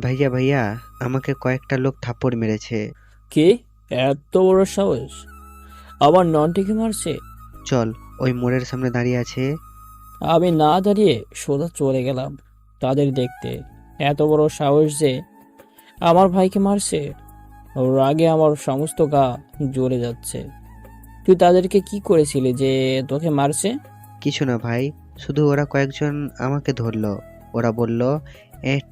ভাইয়া ভাইয়া, আমাকে কয়েকটা লোক থাপ্পড় মেরেছে। কে? এত বড় সাহস আমার ননটিকে মারছে? চল, ওই মোড়ের সামনে দাঁড়িয়ে আছে। আমি না দাঁড়িয়ে সোজা চলে গেলাম তাদের দেখতে। এত বড় সাহস যে আমার ভাইকে মারছে! ওর আগে আমার সমস্ত গা জ্বলে যাচ্ছে। তুই তাদেরকে কি করেছিলি যে তোকে মারছে? কিছু না ভাই, শুধু ওরা কয়েকজন আমাকে ধরলো। ওরা বলল,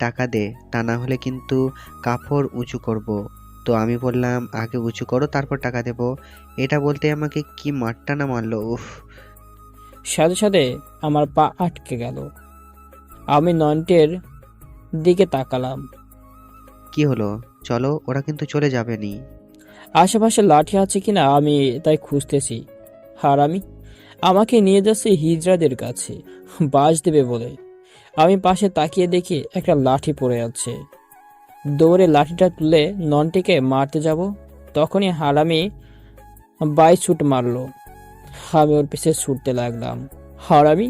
টাকা দে, তা না হলে কিন্তু কাপড় উঁচু করব। তো আমি বললাম, আগে উঁচু করো তারপর টাকা দেব। এটা বলতে আমাকে কি মারটা না মারলো, উফ। সাথে সাথে আমার পা আটকে গেল। আমি নন্টের দিকে তাকালাম। কি হলো? চলো, ওরা কিন্তু চলে যাবে নি। আশেপাশে লাঠি আছে কিনা আমি তাই খুঁজতেছি। আর আমি আমাকে নিয়ে যাচ্ছে হিজড়াদের কাছে বাস দেবে বলে। আমি পাশে তাকিয়ে দেখি একটা লাঠি পড়ে আছে। দৌড়ে লাঠিটা তুলে ননটিকে মারতে যাব, তখনই হারামি বাই ছুট মারলো। আমি ওর পিছে ছুটতে লাগলাম। হারামি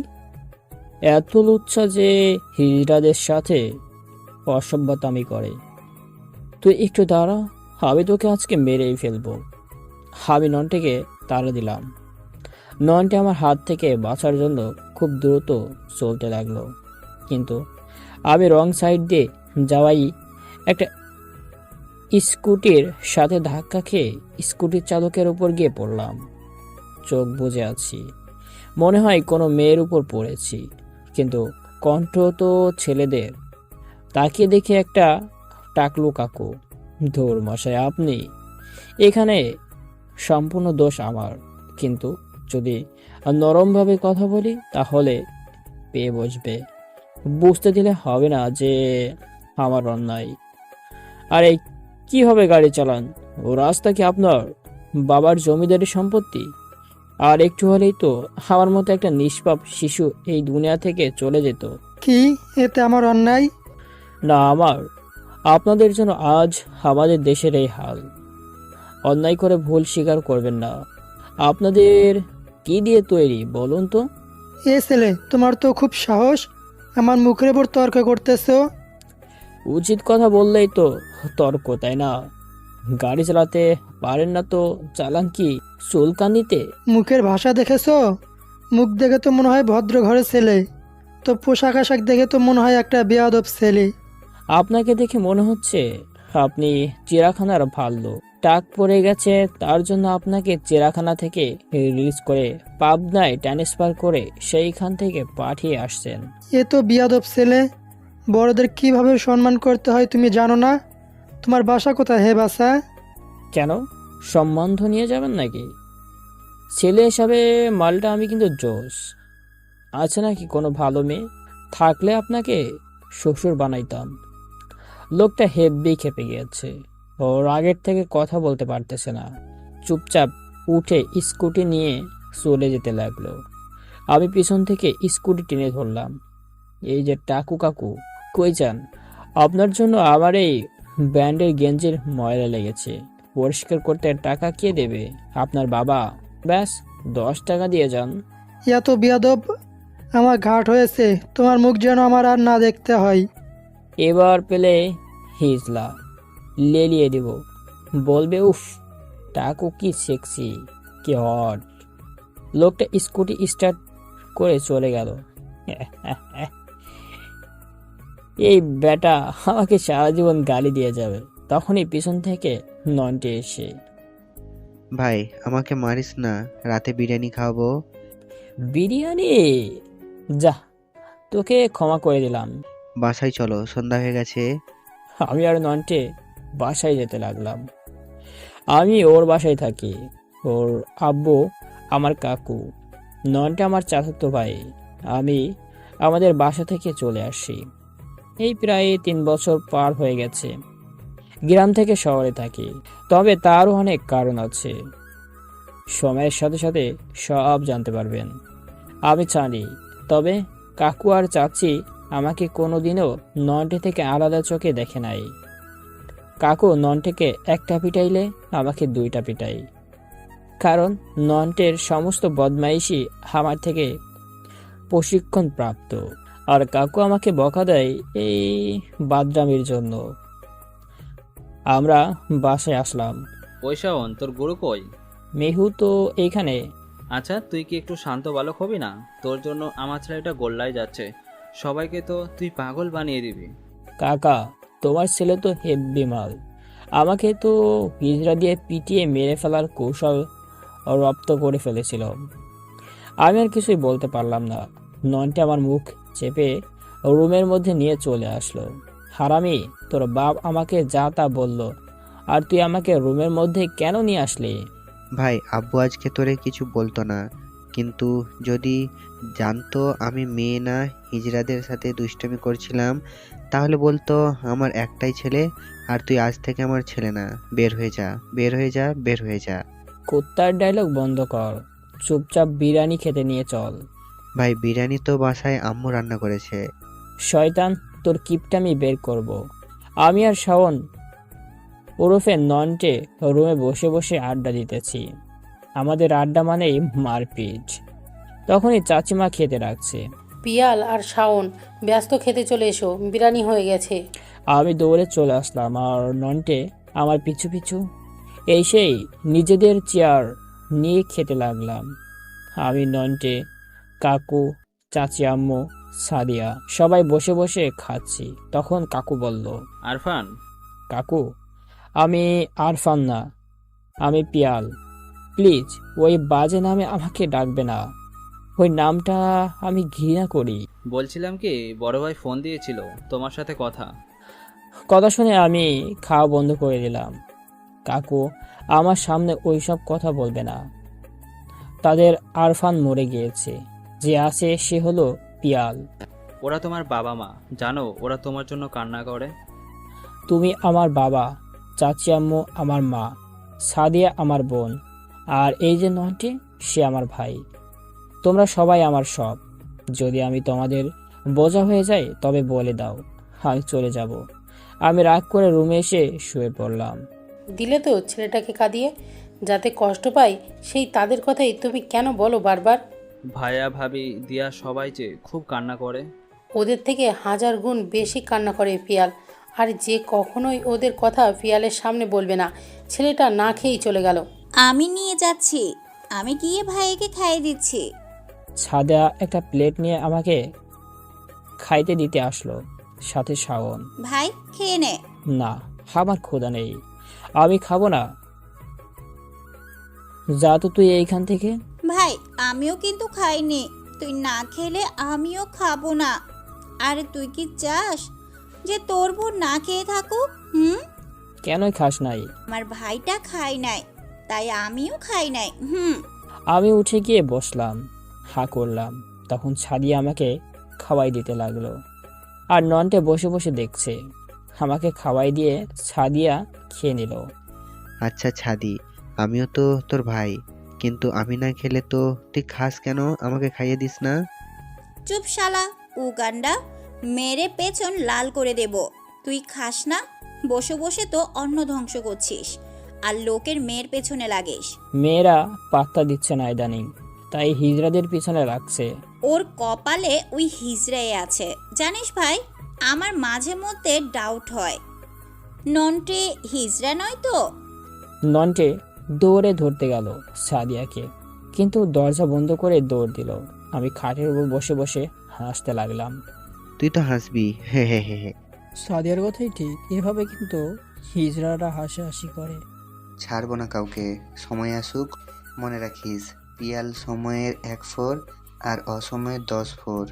এত লুচ্ছা যে হিজড়াদের সাথে অসভ্যতামি করে। তুই একটু দাঁড়া, আমি তোকে আজকে মেরেই ফেলবো। আমি ননটিকে তাড়া দিলাম। ননটি আমার হাত থেকে বাঁচার জন্য খুব দ্রুত চলতে লাগলো, কিন্তু আমি রং সাইড দিয়ে যাওয়াই একটা স্কুটির সাথে ধাক্কা খেয়ে স্কুটির চালকের উপর গিয়ে পড়লাম। চোখ বুজে আছি, মনে হয় কোনো মেয়ের উপর পড়েছি, কিন্তু কণ্ঠ তো ছেলেদের। তাকিয়ে দেখি একটা টাকলু কাকু। ধুর মশাই, আপনি এখানে! সম্পূর্ণ দোষ আমার, কিন্তু যদি নরমভাবে কথা বলি তাহলে পেয়ে বসবে। বুঝতে দিলে হবে না যে আমার অন্যায়। আর এই কিভাবে গাড়ি চালান? ও রাস্তা কি আপনার বাবার জমিদারি সম্পত্তি? আর একটু হলেই তো আমার মতো একটা নিষ্পাপ শিশু এই দুনিয়া থেকে চলে যেত। কি এতে আমার অন্যায়? না আমার, আপনাদের জন্য আজ আমাদের দেশের এই হাল। অন্যায় করে ভুল স্বীকার করবেন না। আপনাদের কি দিয়ে তৈরি বলুন তো? এ ছেলে, তোমার তো খুব সাহস, আমার মুখের উপর তর্ক করতেছো। উচিত কথা বললেই তো তর্ক, তাই না? গাড়ি চালাতে পারেন না তো চালান কি চুলকানিতে? মুখের ভাষা দেখেছো? মুখ দেখে তো মনে হয় ভদ্র ঘরের ছেলে, তো পোশাক আশাক দেখে তো মনে হয় একটা বেয়াদব ছেলে। আপনাকে দেখে মনে হচ্ছে আপনি চিড়াখানার ভাল্লুক। টাক পড়ে গেছে তার জন্য আপনাকে চিড়াখানা থেকে রিলিজ করে পাবনায় ট্রান্সফার করে সেইখান থেকে পাঠিয়ে আসছেন। এ তো বেয়াদব ছেলে। বড়দের কিভাবে সম্মান করতে হয় তুমি জানো না? তোমার বাসা কোথায় হে বাসা? কেন, সম্বন্ধ নিয়ে যাবেন নাকি? ছেলে হিসাবে মালটা আমি কিন্তু জোশ। আছে নাকি কোনো ভালো মেয়ে? থাকলে আপনাকে শ্বশুর বানাইতাম। লোকটা হেব্বি খেপে গিয়েছে। ওর আগের থেকে কথা বলতে পারতেছে না। চুপচাপ উঠে স্কুটি নিয়ে চলে যেতে লাগলো। আমি পিছন থেকে স্কুটি টেনে ধরলাম। এই যে টাকু কাকু, কই যান? আপনার জন্য আমার এই ব্যান্ডের গেঞ্জির ময়লা লেগেছে, পরিষ্কার করতে টাকা কে দেবে? আপনার বাবা। ব্যাস 10 টাকা দিয়ে যান। এত বেয়াদব! আমার ঘাট হয়েছে, তোমার মুখ যেন আমার আর না দেখতে হয়। এবার পেলে হিজলা লেলিয়ে দেব। বলবে, উফ টাকু কি সেক্সি, কি হট। লোকটা স্কুটি স্টার্ট করে চলে গেল। এই বেটা আমাকে সারা জীবন গালি দিয়ে যাবে। তখনই পিছন থেকে নন্টে এসে, ভাই, আমাকে মারিস না, রাতে বিরিয়ানি খাওয়াবো। বিরিয়ানি? যা, তোকে ক্ষমা করে দিলাম। বাসায় চলো, সন্ধ্যা হয়ে গেছে। আমি আর নন্টে বাসায় যেতে লাগলাম। আমি ওর বাসায় থাকি। ওর আব্বু আমার কাকু, ননটা আমার চাচাতো ভাই। আমি আমাদের বাসা থেকে চলে আসি। এই প্রায় 3 বছর পার হয়ে গেছে। গ্রাম থেকে শহরে থাকি, তবে তারও অনেক কারণ আছে। সময়ের সাথে সাথে সব জানতে পারবেন। আমি জানি, তবে কাকু আর চাচি আমাকে কোনোদিনও নন্টে থেকে আলাদা চোখে দেখে নাই। কাকু নন্টেকে একটা পিটাইলে আমাকে 2টা পিটাই। কারণ নন্টের সমস্ত বদমাইশি আমার থেকে প্রশিক্ষণ প্রাপ্ত। আর কাকু আমাকে বকা দেয় এই বাদরামির জন্য। আমরা বাসায় আসলাম। ওই শাওন, তোর গুরু কই? মেহু তো এইখানে। আচ্ছা, তুই কি একটু শান্ত বালক হবি না? তোর জন্য আমার ছেলেটা গোল্লায় যাচ্ছে, সবাইকে তো তুই পাগল বানিয়ে দিবি। কাকা, তোমার ছেলে তো হেব্বি মাল। আমাকে তো হিজড়া দিয়ে পিটিয়ে মেরে ফেলার কৌশল রপ্ত করে ফেলেছিল। আমি আর কিছুই বলতে পারলাম না। ননটে আমার মুখ চেপে রুমের মধ্যে নিয়ে চলে আসলো। হারামি, তোর বাপ আমাকে যা তা বলল, আর তুই আমাকে রুমের মধ্যে কেন নিয়ে আসলি? ভাই, আব্বু আজকে তোরে কিছু বলতো না, কিন্তু যদি জানতো আমি মেয়ে না হিজড়াদের সাথে দুষ্টুমি করছিলাম, তাহলে বলতো আমার একটাই ছেলে, আর তুই আজ থেকে আমার ছেলে না। বের হয়ে যা, বের হয়ে যা, বের হয়ে যা। কুত্তার ডায়লগ বন্ধ কর, চুপচাপ বিরিয়ানি খেতে নিয়ে চল। ভাই, বিরিয়ানি তো বাসায় আম্মু রান্না করেছে। শয়তান, তোর কিপটামি বের করব। আমি আর শাওন ওরফে নন্টে রুমে বসে বসে আড্ডা দিতেছি। আমাদের আড্ডা মানেই মারপিট। তখনই চাচিমা খেতে রাখছে। পিয়াল আর শাওন, ব্যস্ত খেতে চলে এসো, বিরিয়ানি হয়ে গেছে। আমি দৌড়ে চলে আসলাম, আর নন্টে আমার পিছু পিছু সেই নিজেদের চেয়ার নিয়ে খেতে লাগলাম। আমি, নন্টে, কাকু, চাচি আম্মু, সাদিয়া সবাই বসে বসে খাচ্ছি। তখন কাকু বলল, আরফান। কাকু, আমি আরফান না, আমি পিয়াল। প্লিজ ওই বাজে নামে আমাকে ডাকবে না। ওই নামটা আমি ঘৃণা করি। বলছিলাম কি, বড় ভাই ফোন দিয়েছিল, তোমার সাথে কথা। কথা শুনে আমি খাওয়া বন্ধ করে দিলাম। কাকু আমার সামনে ওইসব কথা বলবে না। তাদের আরফান মরে গিয়েছে, যে আছে সে হলো পিয়াল। ওরা তোমার বাবা মা, জানো ওরা তোমার জন্য কান্না করে। তুমি আমার বাবা, চাচি আম্মু আমার মা, সাদিয়া আমার বোন, আর এই যে নয়টি, সে আমার ভাই। তোমরা সবাই আমার সব। যদি আমি তোমাদের বোঝা হয়ে যাই তবে বলে দাও, আমি চলে যাব। আমি রাগ করে রুমে এসে শুয়ে পড়লাম। দিলে তো ছেলেটাকে কাঁদিয়ে, যাতে কষ্ট পায়, সেই তাদের কথাই তুমি কেন বলো বারবার? ভাইয়া ভাবি দিয়া সবাই যে খুব কান্না করে। ওদের থেকে 1000 গুণ বেশি কান্না করে পিয়াল। আর যে কখনোই ওদের কথা পিয়ালের সামনে বলবে না। ছেলেটা না খেয়েই চলে গেল। আমি নিয়ে যাচ্ছি, আমি গিয়ে ভাইকে খাইয়ে দিচ্ছি। সাদা একটা প্লেট নিয়ে আমাকে খাইতে দিতে আসলো, সাথে শাওন। ভাই খেয়ে নে। না, আমার ক্ষুধা নেই, আমি খাবো না। যা তো তুই এইখান থেকে। ভাই আমিও কিন্তু খাইনি, তুই না খেলে আমিও খাবো না। আরে তুই কি চাস যে তোর বোন না খেয়ে থাকুক? কেনই খাস নাই? আমার ভাইটা খাই নাই, তাই আমিও খাই নাই। আমি উঠে গিয়ে বসলাম, হা করলাম। তখন ছাদিয়া আমাকে খাওয়াই দিতে লাগলো, আর নন্টে বসে বসে দেখছে। আমাকে খাওয়াই দিয়ে ছাদিয়া খেয়ে নিল। আচ্ছা ছাদি, আমিও তো তোর ভাই, কিন্তু আমি না খেলে তো তুই খাস কেন? আমাকে খাইয়ে দিস না। চুপ শালা উগান্ডা, মেরে পেছন লাল করে দেব। তুই খাস না, বসে বসে তো অন্ন ধ্বংস করছিস, আর লোকের মেয়ের পেছনে লাগিস। মেয়েরা পাত্তা দিচ্ছে না ইদানিং, তাই হিজড়াদের পিছনে রাখছে। ওর কপালে ওই হিজড়াই আছে। জানিস ভাই, আমার মাঝে মধ্যে ডাউট হয়, নন্টে হিজড়া নয় তো? নন্টে দৌড়ে ধরতে গেল সাদিয়াকে, কিন্তু দরজা বন্ধ করে দৌড় দিল। আমি খাটের উপর বসে বসে হাসতে লাগলাম। তুই তো হাসবি, হে হে হে হে। সাদিয়ার কথাই ঠিক, এভাবে কিন্তু হিজড়ারা হাসাহাসি করে। ছাড়বো না কাউকে, সময় আসুক। মনে রাখিস, পিয়াল সময়ের 1 ফোর আর অসময়ের 10 ফোর।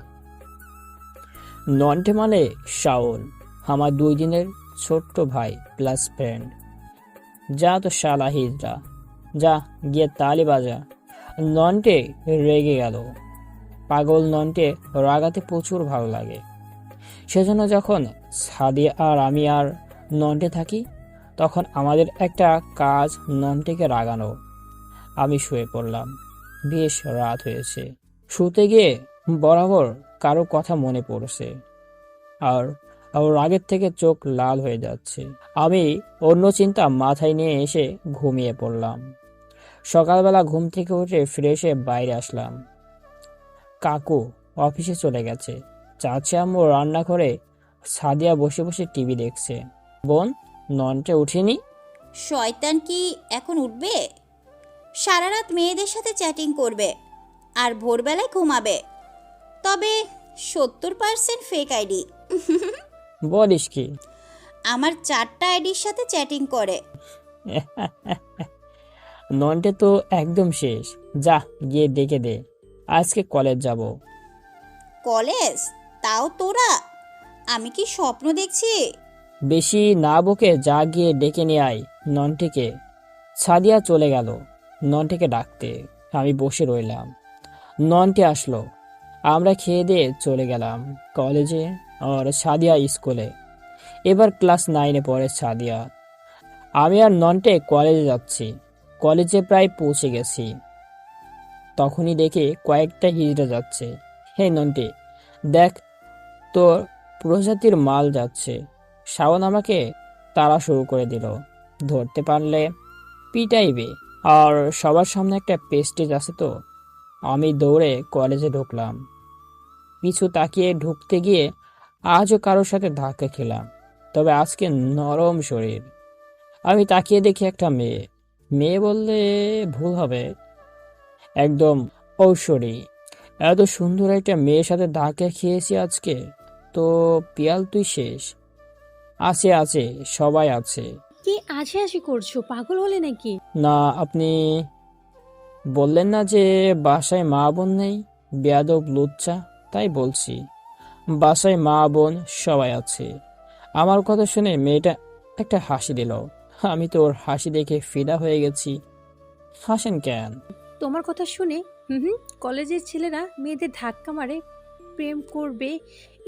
নন্টে মানে শাওন, আমার 2 দিনের ছোট্ট ভাই প্লাস ফ্রেন্ড। যা তো শালা হিজড়া, যা গিয়ে তালি বাজা। নন্টে রেগে গেল। পাগল নন্টে রাগাতে প্রচুর ভালো লাগে। সেজন্য যখন সাদিয়া আর আমি আর নন্টে থাকি, তখন আমাদের একটা কাজ নন্টেকে রাগানো। আমি শুয়ে পড়লাম। বেশ রাত হয়েছে। শুতে গিয়ে বরাবর কারো কথা মনে পড়ছে, আর রাগের থেকে চোখ লাল হয়ে যাচ্ছে। আমি অন্য চিন্তা মাথায় নিয়ে এসে ঘুমিয়ে পড়লাম। সকালবেলা ঘুম থেকে উঠে ফ্রেশ হয়ে বাইরে আসলাম। কাকু অফিসে চলে গেছে, চাচি আম্মু রান্না করে, সাদিয়া বসে বসে টিভি দেখছে। বোন ননটে উঠেনি? শয়তান কি এখন উঠবে? সারা রাত মেয়েদের সাথে চ্যাটিং করবে আর ভোরবেলায় ঘুমাবে। তবে 70% ফেক আইডি। বলিস কি? আমার 4টা আইডির সাথে চ্যাটিং করে। ননটে তো একদম শেষ। যা গিয়ে ডেকে দে, আজকে কলেজ যাব। কলেজ? তাও তোরা? আমি কি স্বপ্ন দেখছি? বেশি না বকে যা গিয়ে ডেকে নিয়ে আয় ননটিকে। সাদিয়া চলে গেল ননটিকে ডাকতে। আমি বসে রইলাম। ননটি আসলো, আমরা খেয়ে দিয়ে চলে গেলাম কলেজে, আর সাদিয়া স্কুলে। এবার ক্লাস 9-এ পড়ে সাদিয়া। আমি আর ননটে কলেজে যাচ্ছি। কলেজে প্রায় পৌঁছে গেছি, তখনই দেখি কয়েকটা হিজড়া যাচ্ছে। হে নন্টে, দেখ তোর প্রজাতির মাল যাচ্ছে। শাওন আমাকে তাড়া শুরু করে দিল, ধরতে পারলে পিটাইবে, আর সবার সামনে একটা পেস্টেজ আছে তো। আমি দৌড়ে কলেজে ঢুকলাম। পিছু তাকিয়ে ঢুকতে গিয়ে আজও কারোর সাথে ধাক্কা খেলাম, তবে আজকে নরম শরীর। আমি তাকিয়ে দেখি একটা মেয়ে, মেয়ে বললে ভুল হবে, একদম ঐশ্বরী। এত সুন্দর একটা মেয়ের সাথে ধাক্কা খেয়েছি আজকে। তো পিয়াল তুই শেষ। আছে আছে, সবাই আছে। কি আশি করছো, পাগল হলে নাকি? না, আপনি বললেন না যে বাসায় মা বোন নেই? বেয়াদব লুচ্চা, তাই বলছি। বাসায় মা বোন সবাই আছে। আমার কথা শুনে মেয়েটা একটা হাসি দিল। আমি তো ওর হাসি দেখে ফিদা হয়ে গেছি। হাসেন কেন? তোমার কথা শুনে কলেজের ছেলেরা মেয়েদের ধাক্কা মারে, প্রেম করবে,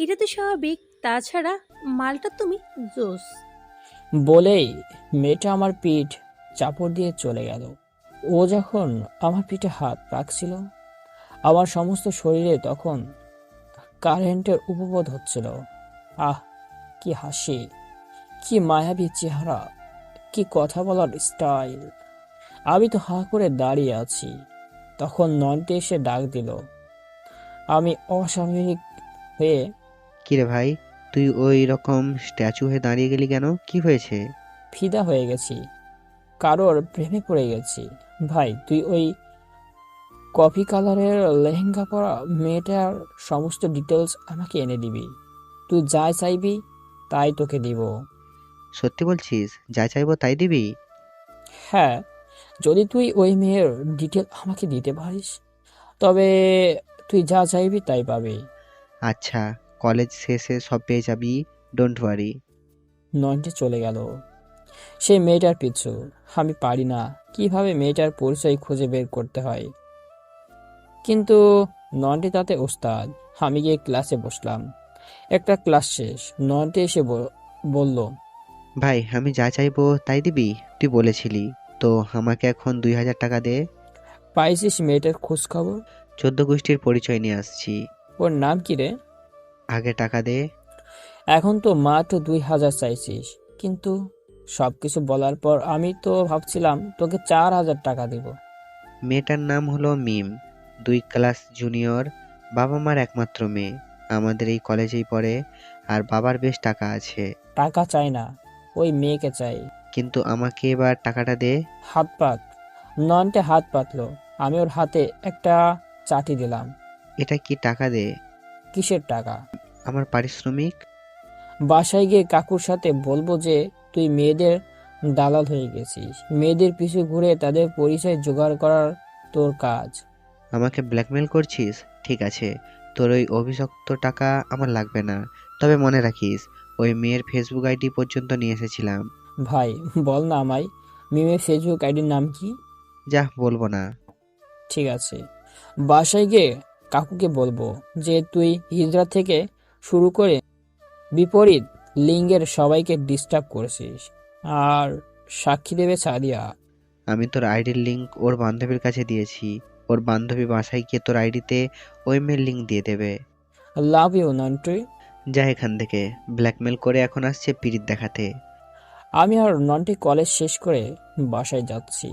এটা তো স্বাভাবিক। তাছাড়া মালটা তুমি জোস। বলেই মেয়েটা আমার পিঠ চাপড় দিয়ে চলে গেল। ও যখন আমার পিঠে হাত রাখছিল, আমার সমস্ত শরীরে তখন কারেন্টের উপবোধ হচ্ছিল। আহ, কি হাসি, কি মায়াবী চেহারা, কি কথা বলার স্টাইল। আমি তো হাঁ করে দাঁড়িয়ে আছি। তখন ননটে এসে ডাক দিল। আমি অস্বাভাবিক হয়ে কিরে ভাই, তুই ওই রকম স্ট্যাচু হয়ে দাঁড়িয়ে গেলি কেন? কি হয়েছে? ফিদা হয়ে গেছি, কারোর প্রেমে পড়ে গেছি। ভাই, তুই ওই কফি কালারের লেহেঙ্গা পরা মেয়েটার সমস্ত ডিটেলস আমাকে এনে দিবি। তুই যা চাইবি তাই তোকে দিব। সত্যি বলছিস? যা চাইবো তাই দিবি? হ্যাঁ, যদি তুই ওই মেয়ের ডিটেল আমাকে দিতে পারিস, তবে তুই যা চাইবি তাই পাবি। আচ্ছা, কলেজ শেষে সব পেয়ে যাবি, ডোন্ট ওয়ারি। নয়নটা চলে গেল সেই মেয়েটার পিছু। আমি পারি না কিভাবে মেয়েটার পরিচয় খুঁজে বের করতে হয়, কিন্তু নয়নটি তাতে ওস্তাদ। আমি গিয়ে ক্লাসে বসলাম। একটা ক্লাস শেষ, নয়নটি এসে বলল, ভাই, আমি যা চাইবো তাই দিবি? তুই বলেছিলি তো আমাকে এখন 2000 টাকা দে। পাইছিস মেয়েটার খোঁজ খবর? 14 গোষ্ঠীর পরিচয় নিয়ে আসছি। ওর নাম কি রে? আগে টাকা দে। এখন তো মাত্র 2000 চাইছিস, কিন্তু সবকিছু বলার পর আমি তো ভাবছিলাম তোকে 4000 টাকা দিব। মেয়েটার নাম হলো মিম, 2 ক্লাস জুনিয়র, বাবা মার একমাত্র মেয়ে, আমাদের এই কলেজেই পড়ে, আর বাবার বেশ টাকা আছে। টাকা চাই না, ওই মেয়েকে চাই। কিন্তু আমাকে এবার টাকাটা দে। হাত পাত। ননটে হাত পাতলো। আমি ওর হাতে একটা চাটি দিলাম। এটা কি? টাকা দে। কিসের টাকা? আমার পারিশ্রমিক। বাসায় গিয়ে কাকুর সাথে বলবো যে তুই মেয়েদের দালাল হয়ে গেছিস। মেয়েদের পিছু ঘুরে তাদের পরিচয় জোগাড় করার তোর কাজ। আমাকে ব্ল্যাকমেল করছিস? ঠিক আছে, তোর ওই অভিশপ্ত টাকা আমার লাগবে না। তবে মনে রাখিস, ওই মেয়ের ফেসবুক আইডি পর্যন্ত নিয়ে এসেছিলাম। ভাই, বল না আমায়, মিমের ফেসবুক আইডির নাম কি? যা, বলবো না। ঠিক আছে, বাসায় গিয়ে কাকুকে বলবো যে তুই হিজড়া থেকে শুরু করে বিপরীত লিঙ্গের সবাইকে ডিস্টার্ব করেছিস, আর সাক্ষী দেবে সাদিয়া। আমি তোর আইডির লিংক ওর বান্ধবীর কাছে দিয়েছি। ওর বান্ধবী বাসায় গিয়ে তোর আইডিতে ওই মেয়ের লিংক দিয়ে দেবে। Love you Nontu. যা এখান থেকে। ব্ল্যাকমেল করে এখন আসছে পিরিত দেখাতে। আমি আর নন্টি কলেজ শেষ করে বাসায় যাচ্ছি,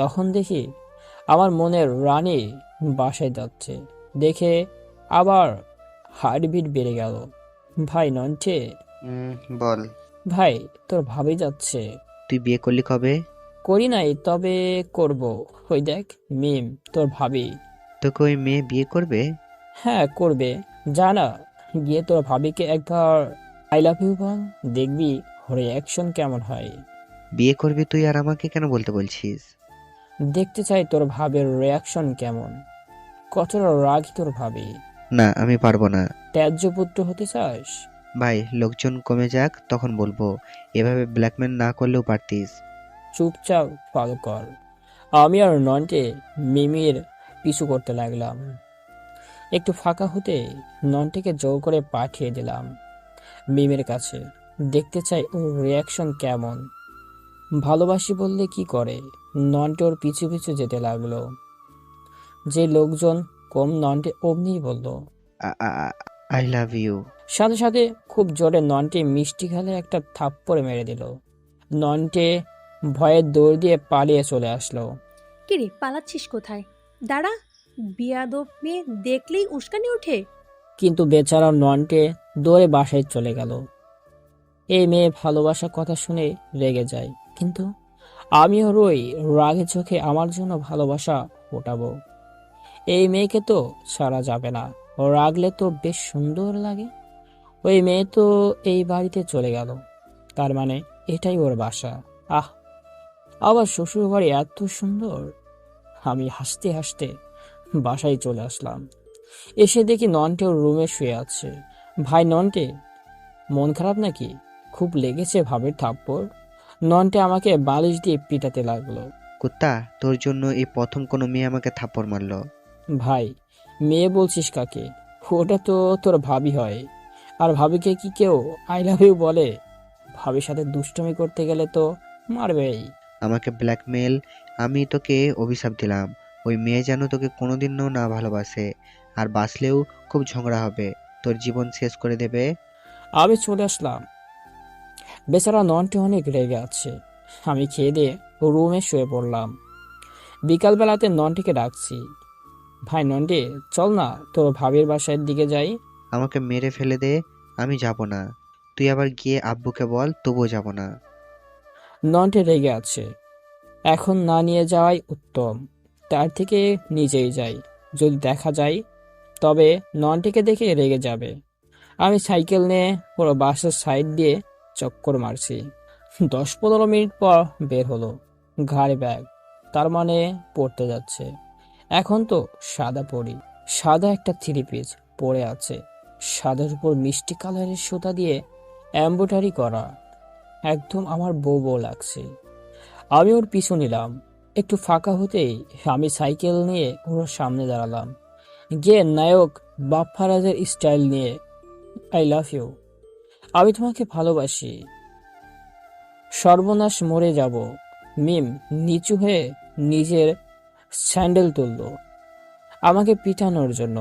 তখন দেখি আমার মনের রানী বাসায় যাচ্ছে। দেখে আবার হার্টবিট বেড়ে গেল। ভাই নন্টে, বল। ভাই তোর ভাবি যাচ্ছে। তুই বিয়ে করলি কবে? করি নাই, তবে করব। ওই দেখ মিম, তোর ভাবি। তোকে ওই মেয়ে বিয়ে করবে? হ্যাঁ করবে। জানা, গিয়ে তোর ভাবিকে একবার আই লাভ ইউ বল, দেখবি রিয়াকশন কেমন হয়। বিয়ে করবি তুই আর আমাকে কেন বলতে বলছিস? দেখতে চাই তোর ভাবের রিয়াকশন কেমন, কতটা রাগী তোর ভাবি। না, আমি পারবো না। ত্যায্য পুত্র হতে চাস? ভাই, লোকজন কমে যাক তখন বলবো। এভাবে ব্ল্যাকমেল না করলেও পারতিস। চুপচাপ ফলো কর। আমি আর নন্টে মিমির পিছু করতে লাগলাম। একটু ফাঁকা হতে নন্টেকে জোর করে পাঠিয়ে দিলাম মিমের কাছে। দেখতে চাই ওর রিয়াকশন কেমন। ভালোবাসি বললে কি করে। নন্টে ওর পিছু পিছু যেতে লাগলো। যে লোকজন কম, নন্টে অমনি বলল আই লাভ ইউ। সাথে সাথে খুব জোরে নন্টে মিষ্টি খালে একটা থাপ্পড় মেরে দিল। নন্টে ভয়ে দৌড় দিয়ে পালিয়ে চলে আসলো। কিরে পালাচ্ছিস কোথায়? দাঁড়া, বিয়াদব মেয়ে দেখলেই উস্কানি ওঠে। কিন্তু বেচারা নন্টে দৌড়ে বাসায় চলে গেল। এই মেয়ে ভালোবাসার কথা শুনে রেগে যায়, কিন্তু আমিও রই রাগে চোখে আমার জন্য ভালোবাসা ফোটাবো। এই মেয়েকে তো ছাড়া যাবে না, রাগলে তো বেশ সুন্দর লাগে। ওই মেয়ে তো এই বাড়িতে চলে গেল, তার মানে এটাই ওর বাসা। আহ, আবার শ্বশুর বাড়ি এত সুন্দর। আমি হাসতে হাসতে বাসায় চলে আসলাম। এসে দেখি নন্টে ওর রুমে শুয়ে আছে। ভাই নন্টে, মন খারাপ নাকি? খুব লেগেছে ভাবের থাপ্পড়। নন্টে আমাকে বালিশ দিয়ে পিটাতে লাগলো। কুত্তা, তোর জন্য এই প্রথম কোনো মেয়ে আমাকে থাপ্পড় মারলো। ভাই, মেয়ে বলছিস কাকে? ওটা তো তোর ভাবি হয়। আর ভাবিকে কি কেউ আই লাভ ইউ বলে? ভাবির সাথে দুষ্টুমি করতে গেলে তো মারবেই। আমাকে ব্ল্যাকমেল। আমি তোকে অভিশাপ দিলাম, ওই মেয়ে যেন তোকে কোনোদিনও না ভালোবাসে, আর বাসলেও খুব ঝগড়া হবে, তোর জীবন শেষ করে দেবে। আমি চলে আসলাম। বেচারা নন্টে অনেক রেগে আছে। আমি খেয়ে দিয়ে রুমে শুয়ে পড়লাম। বিকালবেলাতে নন্টেকে ডাকছি। ভাই নন্টে, চল না তোর ভাবির বাসার দিকে যাই। আমাকে মেরে ফেলে দে, আমি যাব না। তুই আবার গিয়ে আব্বুকে বল, তবুও যাব না। নন্টে রেগে আছে, এখন না নিয়ে যাওয়াই উত্তম। তার থেকে নিজেই যাই। যদি দেখা যায় তবে নন্টেকে দেখে রেগে যাবে। আমি সাইকেল নিয়ে পুরো বাসের সাইড দিয়ে চক্কর মারছি। 10-15 মিনিট পর বের হলো, ঘাড়ে ব্যাগ, তার মানে পড়তে যাচ্ছে। এখন তো সাদা পরি, সাদা একটা থ্রি পিস পরে আছে, সাদার উপর মিষ্টি কালারের সুতা দিয়ে এমব্রয়ডারি করা। একদম আমার বউ বউ লাগছে। আমি ওর পিছু নিলাম। একটু ফাঁকা হতেই আমি সাইকেল নিয়ে ওর সামনে দাঁড়ালাম, গিয়ে নায়ক বাপ্পারাজের স্টাইল নিয়ে আই লাভ ইউ, আমি তোমাকে ভালোবাসি, সর্বনাশ মরে যাব। মিম নিচু হয়ে নিজের স্যান্ডেল তুলল আমাকে পিটানোর জন্য।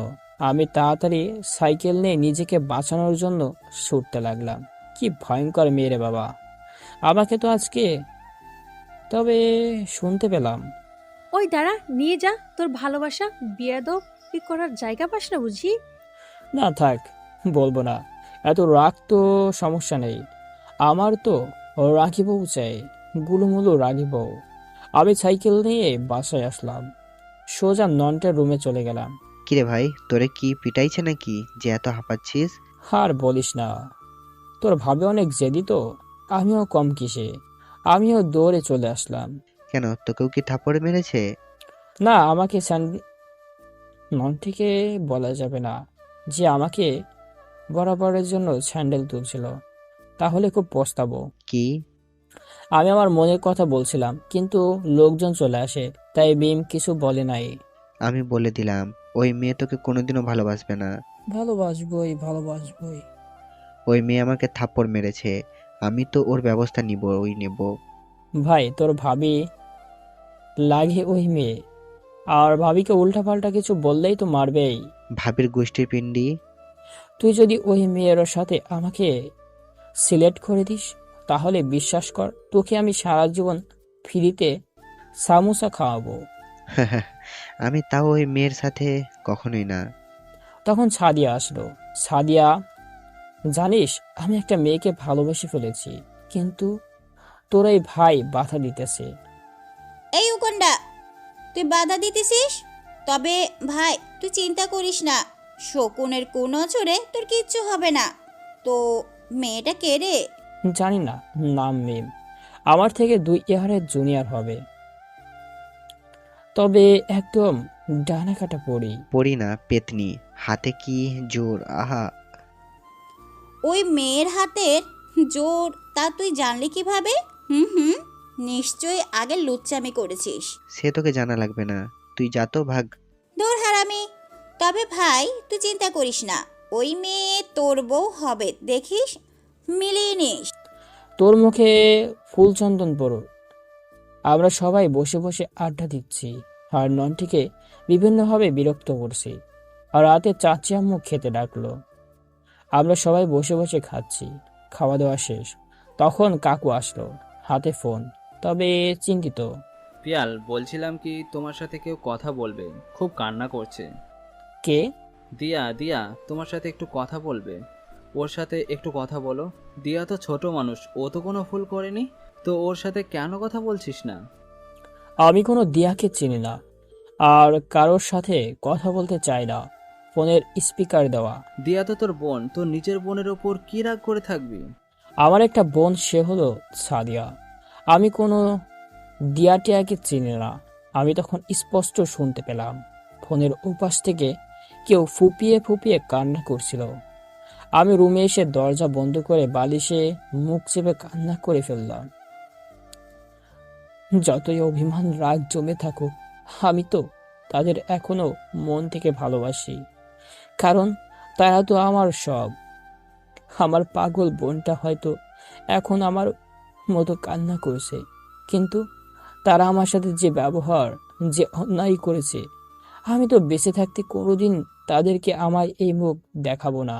আমি তাড়াতাড়ি সাইকেল নিয়ে নিজেকে বাঁচানোর জন্য ছুটতে লাগলাম। কি ভয়ঙ্কর মেয়ে রে বাবা! আমাকে তো আজকে তবে শুনতে পেলাম। ওই দাঁড়া, নিয়ে যা তোর ভালোবাসা। বিয়াদব করার জায়গা পাস না বুঝি? না থাক, বলবো না। এত রাগ তো সমস্যা নেই, আমার তো রাগি বউ চাই, গুলুমুলু রাগি বউ। আমি সাইকেল নিয়ে বাসায় আসলাম, সোজা নন্টের রুমে চলে গেলাম। কিরে ভাই, তোরে কি পিটাইছে নাকি যে এত হাঁপাচ্ছিস? আর বলিস না, তোর ভাবে অনেক জেদি তো, আমিও কম কিসে। আমিও দৌড়ে চলে আসলাম। কেন, তোকেও কি থাপ্পড় মেরেছে? না, আমাকে নন্টেকে বলা যাবে না যে আমাকে বরাবরের জন্য স্যান্ডেল তুলছিল, তাহলে খুব পস্তাবো। কি? আমি আমার মনের কথা বলছিলাম, কিন্তু লোকজন চলে আসে, তাই বিম কিছু বলে নাই। আমি বলে দিলাম, ওই মেয়ে তোকে কোনোদিনও ভালোবাসবে না। ভালোবাসবই, ভালোবাসবই। ওই মেয়ে আমাকে থাপ্পড় মেরেছে, আমি তো ওর ব্যবস্থা নেব। ভাই, তোর ভাবি লাগে ওই মেয়ে, আর ভাবিকে উল্টাপাল্টা কিছু বললেই তো মারবেই। ভাবির গোষ্ঠীর পিণ্ডি। তুই যদি ওই মেয়ের সাথে আমাকে সিলেক্ট করে দিস, তাহলে বিশ্বাস কর, তোকে আমি সারা জীবন ফ্রিতে সামোসা খাওয়াবো। আমি তাও ওই মেয়ের সাথে কখনোই না। তখন সাদিয়া আসলো। সাদিয়া, জানিস আমি একটা মেয়েকে ভালোবেসে ফেলেছি, কিন্তু তোর এই ভাই বাধা দিতেছে। এই উকন্ডা, তুই বাধা দিতেছিস? তবে ভাই তুই চিন্তা করিস না, শকুনের কোনো চড়ে তোর কিচ্ছু হবে না। তো মেয়েটা কে রে? জানি না, নাম মিম, আমার থেকে 2 ইয়ারের জুনিয়র হবে, তবে একদম ডানা কাটা পড়ি। পড়ি না, পেতনি। হাতে কি জোর, আহা। ওই মেয়ের হাতের জোর তা তুই জানলি কিভাবে? হুম, নিশ্চয়ই আগে লুচ্চামি করেছিস। সে তোকে জানা লাগবে না, তুই যা তো ভাগ। দূর হারামি। তবে ভাই তুই চিন্তা করিস না, ওই মেয়ে তোর বউ হবে, দেখিস, মিলিয়ে নিস। তোর মুখে ফুল চন্দন পড়ো। আমরা সবাই বসে বসে আড্ডা দিচ্ছি আর ননটিকে বিভিন্নভাবে বিরক্ত করছি, আর রাতে চাচি আম্মু খেতে ডাকলো। আমরা সবাই বসে বসে খাচ্ছি। খাওয়া দাওয়া শেষ, তখন কাকু আসলো, হাতে ফোন, তবে চিন্তিত। পিয়াল, বলছিলাম কি তোমার সাথে কেউ কথা বলবে, খুব কান্না করছে। কে? দিয়া, দিয়া তোমার সাথে একটু কথা বলবে, ওর সাথে একটু কথা বলো। দিয়া তো ছোট মানুষ, ও তো কোনো ভুল করেনি, তো ওর সাথে কেন কথা বলছিস না? আমি কোনো দিয়াকে চিনি না, আর কারোর সাথে কথা বলতে চাই না। ফোনের স্পিকার দেওয়া। দিয়া তো তোর বোন, তোর নিজের বোনের ওপর কি রাগ করে থাকবি? আমার একটা বোন, সে হলো সাদিয়া। আমি কোনো দিয়াটিয়াকে চিনি না। আমি তখন স্পষ্ট শুনতে পেলাম ফোনের ওপাশ থেকে কেউ ফুপিয়ে ফুপিয়ে কান্না করছিল। আমি রুমে এসে দরজা বন্ধ করে বালিশে মুখ চেপে কান্না করে ফেললাম। যতই অভিমান রাগ জমে থাকুক, আমি তো তাদের এখনো মন থেকে ভালোবাসি, কারণ তারা তো আমার সব। আমার পাগল বোনটা হয়তো এখন আমার মতো কান্না করছে, কিন্তু তারা আমার সাথে যে ব্যবহার, যে অন্যায় করেছে, আমি তো বেঁচে থাকতে কোনোদিন তাদেরকে আমার এই মুখ দেখাবো না।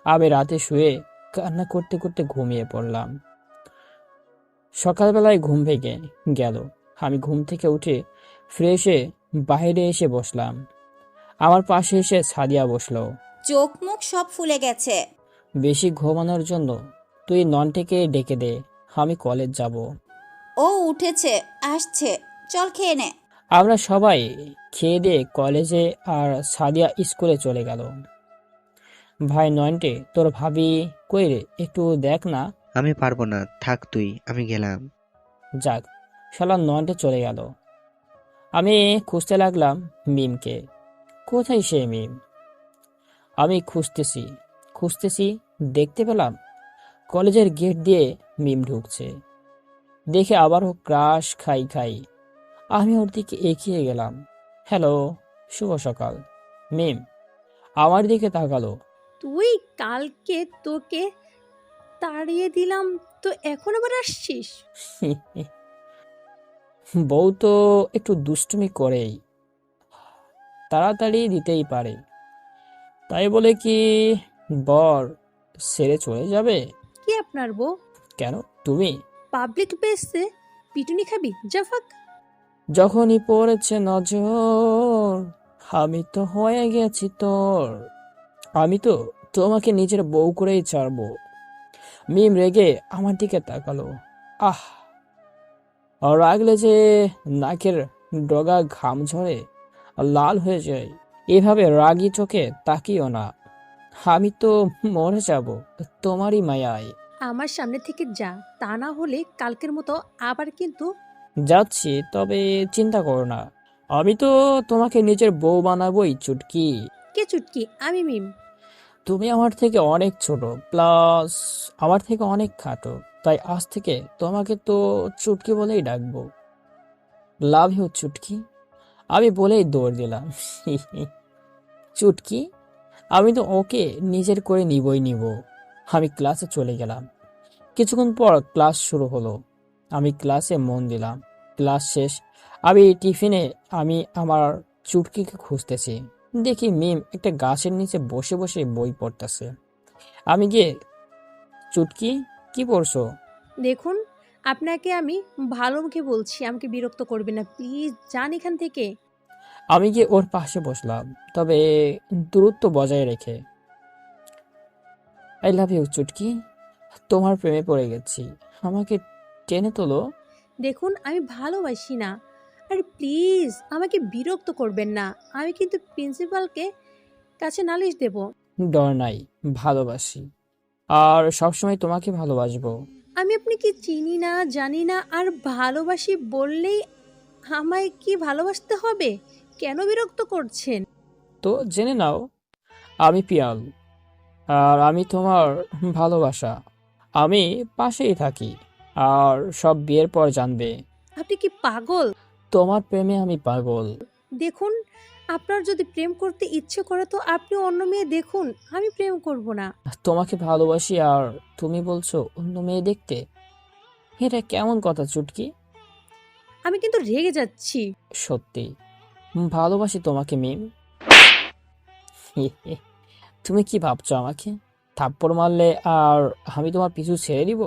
আমি রাতে শুয়ে কান্না করতে করতে ঘুমিয়ে পড়লাম। সকালবেলায় ঘুম ভেঙে গেল। আমি ঘুম থেকে উঠে ফ্রেশ হয়ে বাইরে এসে বসলাম। আমার পাশে এসে সাদিয়া বসলো। চোখ মুখ সব ফুলে গেছে। বেশি ঘুমানোর জন্য তুই ননটাকে ডেকে দে, আমি কলেজ যাব। ও উঠেছে, আসছে, চল খেয়ে নে। আমরা সবাই খেয়ে দিয়ে কলেজে, আর সাদিয়া স্কুলে চলে গেল। ভাই নয়নটে, তোর ভাবি কই রে, একটু দেখ না। আমি পারবো না, থাক তুই, আমি গেলাম। যাক, শালা নয়নটে চলে গেল। আমি খুঁজতে লাগলাম মিমকে। কোথায় সে মিম? আমি খুঁজতেছি খুঁজতেছি, দেখতে পেলাম কলেজের গেট দিয়ে মিম ঢুকছে। দেখে আবারও ক্রাশ খাই খাই। আমি ওর দিকে এগিয়ে গেলাম। হ্যালো, শুভ সকাল। মিম আমার দিকে তাকালো। তুই কালকে তোকে তাড়িয়ে দিলাম, তো এখন আবার আসছিস? বউ তো একটু দুষ্টুমি করেই, তাড়াতাড়ি দিতেই পারে, তাই বলে কি বর ছেড়ে চলে যাবে? কি আপনার বউ? কেন, তুমি? পাবলিক প্লেসে পিটুনি খাবি? জাফাক। যখনই পড়েছে নজর, আমি তো হয়ে গেছি তোর। আমি তো তোমাকে নিজের বউ করেই ছাড়বো। মিম রেগে আমার দিকে তাকালো। আহ, আর রাগলে যে নাকের ডগা ঘাম ঝরে আর লাল হয়ে যায়। এভাবে রাগী চোখে তাকিও না, আমি তো মরে যাব তোমারই মায়ায়। আমার সামনে থেকে যা, তা না হলে কালকের মতো আবার কিন্তু। যাচ্ছি, তবে চিন্তা করো না, আমি তো তোমাকে নিজের বউ বানাবোই চুটকি। কে চুটকি? আমি মিম। তুমি আমার থেকে অনেক ছোট, প্লাস আমার থেকে অনেক খাটো, তাই আজ থেকে তোমাকে তো চুটকি বলেই ডাকবো। লাভ ইউ চুটকি, আমি বলেই দৌড় দিলাম। চুটকি, আমি তো ওকে নিজের করে নিবই নিব। আমি ক্লাসে চলে গেলাম। কিছুক্ষণ পর ক্লাস শুরু হলো। আমি ক্লাসে মন দিলাম। ক্লাস শেষ, আমি টিফিনে আমি আমার চুটকিকে খুঁজতেছি। দেখি মিম একটা গাছের নিচে বসে বসে বই পড়তেছে। আমি গিয়ে, চুটকি কি পড়ছো? দেখুন, আপনাকে আমি ভালো মুখে বলছি, আমাকে বিরক্ত করবেন না প্লিজ, যান এখান থেকে। আমি গিয়ে ওর পাশে বসলাম, তবে দূরত্ব বজায় রেখে। আই লাভ ইউ চুটকি, তোমার প্রেমে পড়ে গেছি, আমাকে টেনে তোলো। দেখুন আমি ভালোবাসি না। আরে প্লিজ আমাকে বিরক্ত করবেন না, আমি কিন্তু প্রিন্সিপালকে কাছে নালিশ দেব। ডর নাই, ভালোবাসি, আর সবসময় তোমাকে ভালোবাসবো। আমি আপনাকে চিনি না, জানি না, আর ভালোবাসি বললেই আমায় কি ভালোবাসতে হবে? কেন বিরক্ত করছেন? তো জেনে নাও, আমি পিয়াল, আর আমি তোমার ভালোবাসা। আমি পাশেই থাকি, আর সব বিয়ের পর জানবে। আপনি কি পাগল? তোমার প্রেমে আমি পাগল। দেখুন, আপনার যদি প্রেম করতে ইচ্ছে করে তো আপনি অন্য মেয়ে দেখুন, আমি প্রেম করব না। তোমাকে ভালোবাসি আর তুমি বলছো অন্য মেয়ে দেখতে? এটা কেমন কথা চুটকি? আমি কিন্তু রেগে যাচ্ছি। সত্যি ভালোবাসি তোমাকে মিম। তুমি কি ভাবছো আমাকে থাপ্পড় মারলে আর আমি তোমার পিছু ছেড়ে দিব?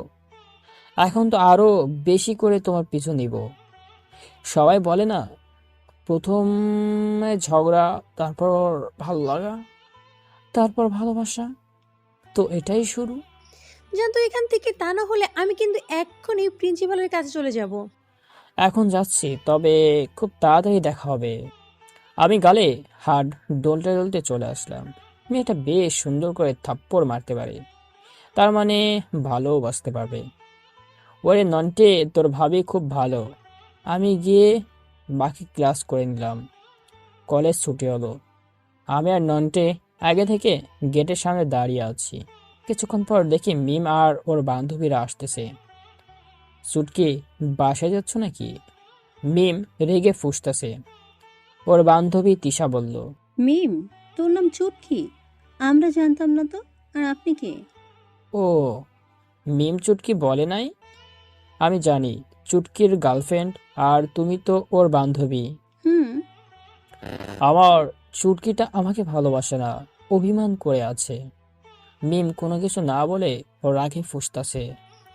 এখন তো আরো বেশি করে তোমার পিছু নিব। সবাই বলে না, প্রথমে ঝগড়া, তারপর ভালো লাগা, তারপর ভালোবাসা, তো এটাই শুরু। যান তো এখান থেকে, তা না হলে আমি কিন্তু এক্ষুনি প্রিন্সিপালের কাছে চলে যাব। এখন যাচ্ছি, তবে খুব তাড়াতাড়ি দেখা হবে। আমি গালে হাত ডলতে ডলতে চলে আসলাম। মেয়েটা বেশ সুন্দর করে থাপ্পড় মারতে পারে, তার মানে ভালোবাসতে পারবে। ওরে নন্টে, তোর ভাবি খুব ভালো। আমি গিয়ে বাকি ক্লাস করে নিলাম। কলেজ ছুটি হলো। আমি আর নন্টে আগে থেকে গেটের সামনে দাঁড়িয়ে আছি। কিছুক্ষণ পর দেখি মিম আর ওর বান্ধবীরা আসতেছে। সুটকি, বাসায় যাচ্ছ নাকি? মিম রেগে ফুঁসতেছে। ওর বান্ধবী তিশা বলল, মিম, তোর নাম চুটকি? আমরা জানতাম না তো। আর আপনি কে? ও, মিম চুটকি বলে নাই? আমি জানি, চুটকির গার্লফ্রেন্ড, আর তুমি তো ওর বান্ধবী। হুম। আমার চুটকিটা আমাকে ভালোবাসে না, অভিমান করে আছে। মিম কোনো কিছু না বলে ও রাগে ফুঁসতাছে।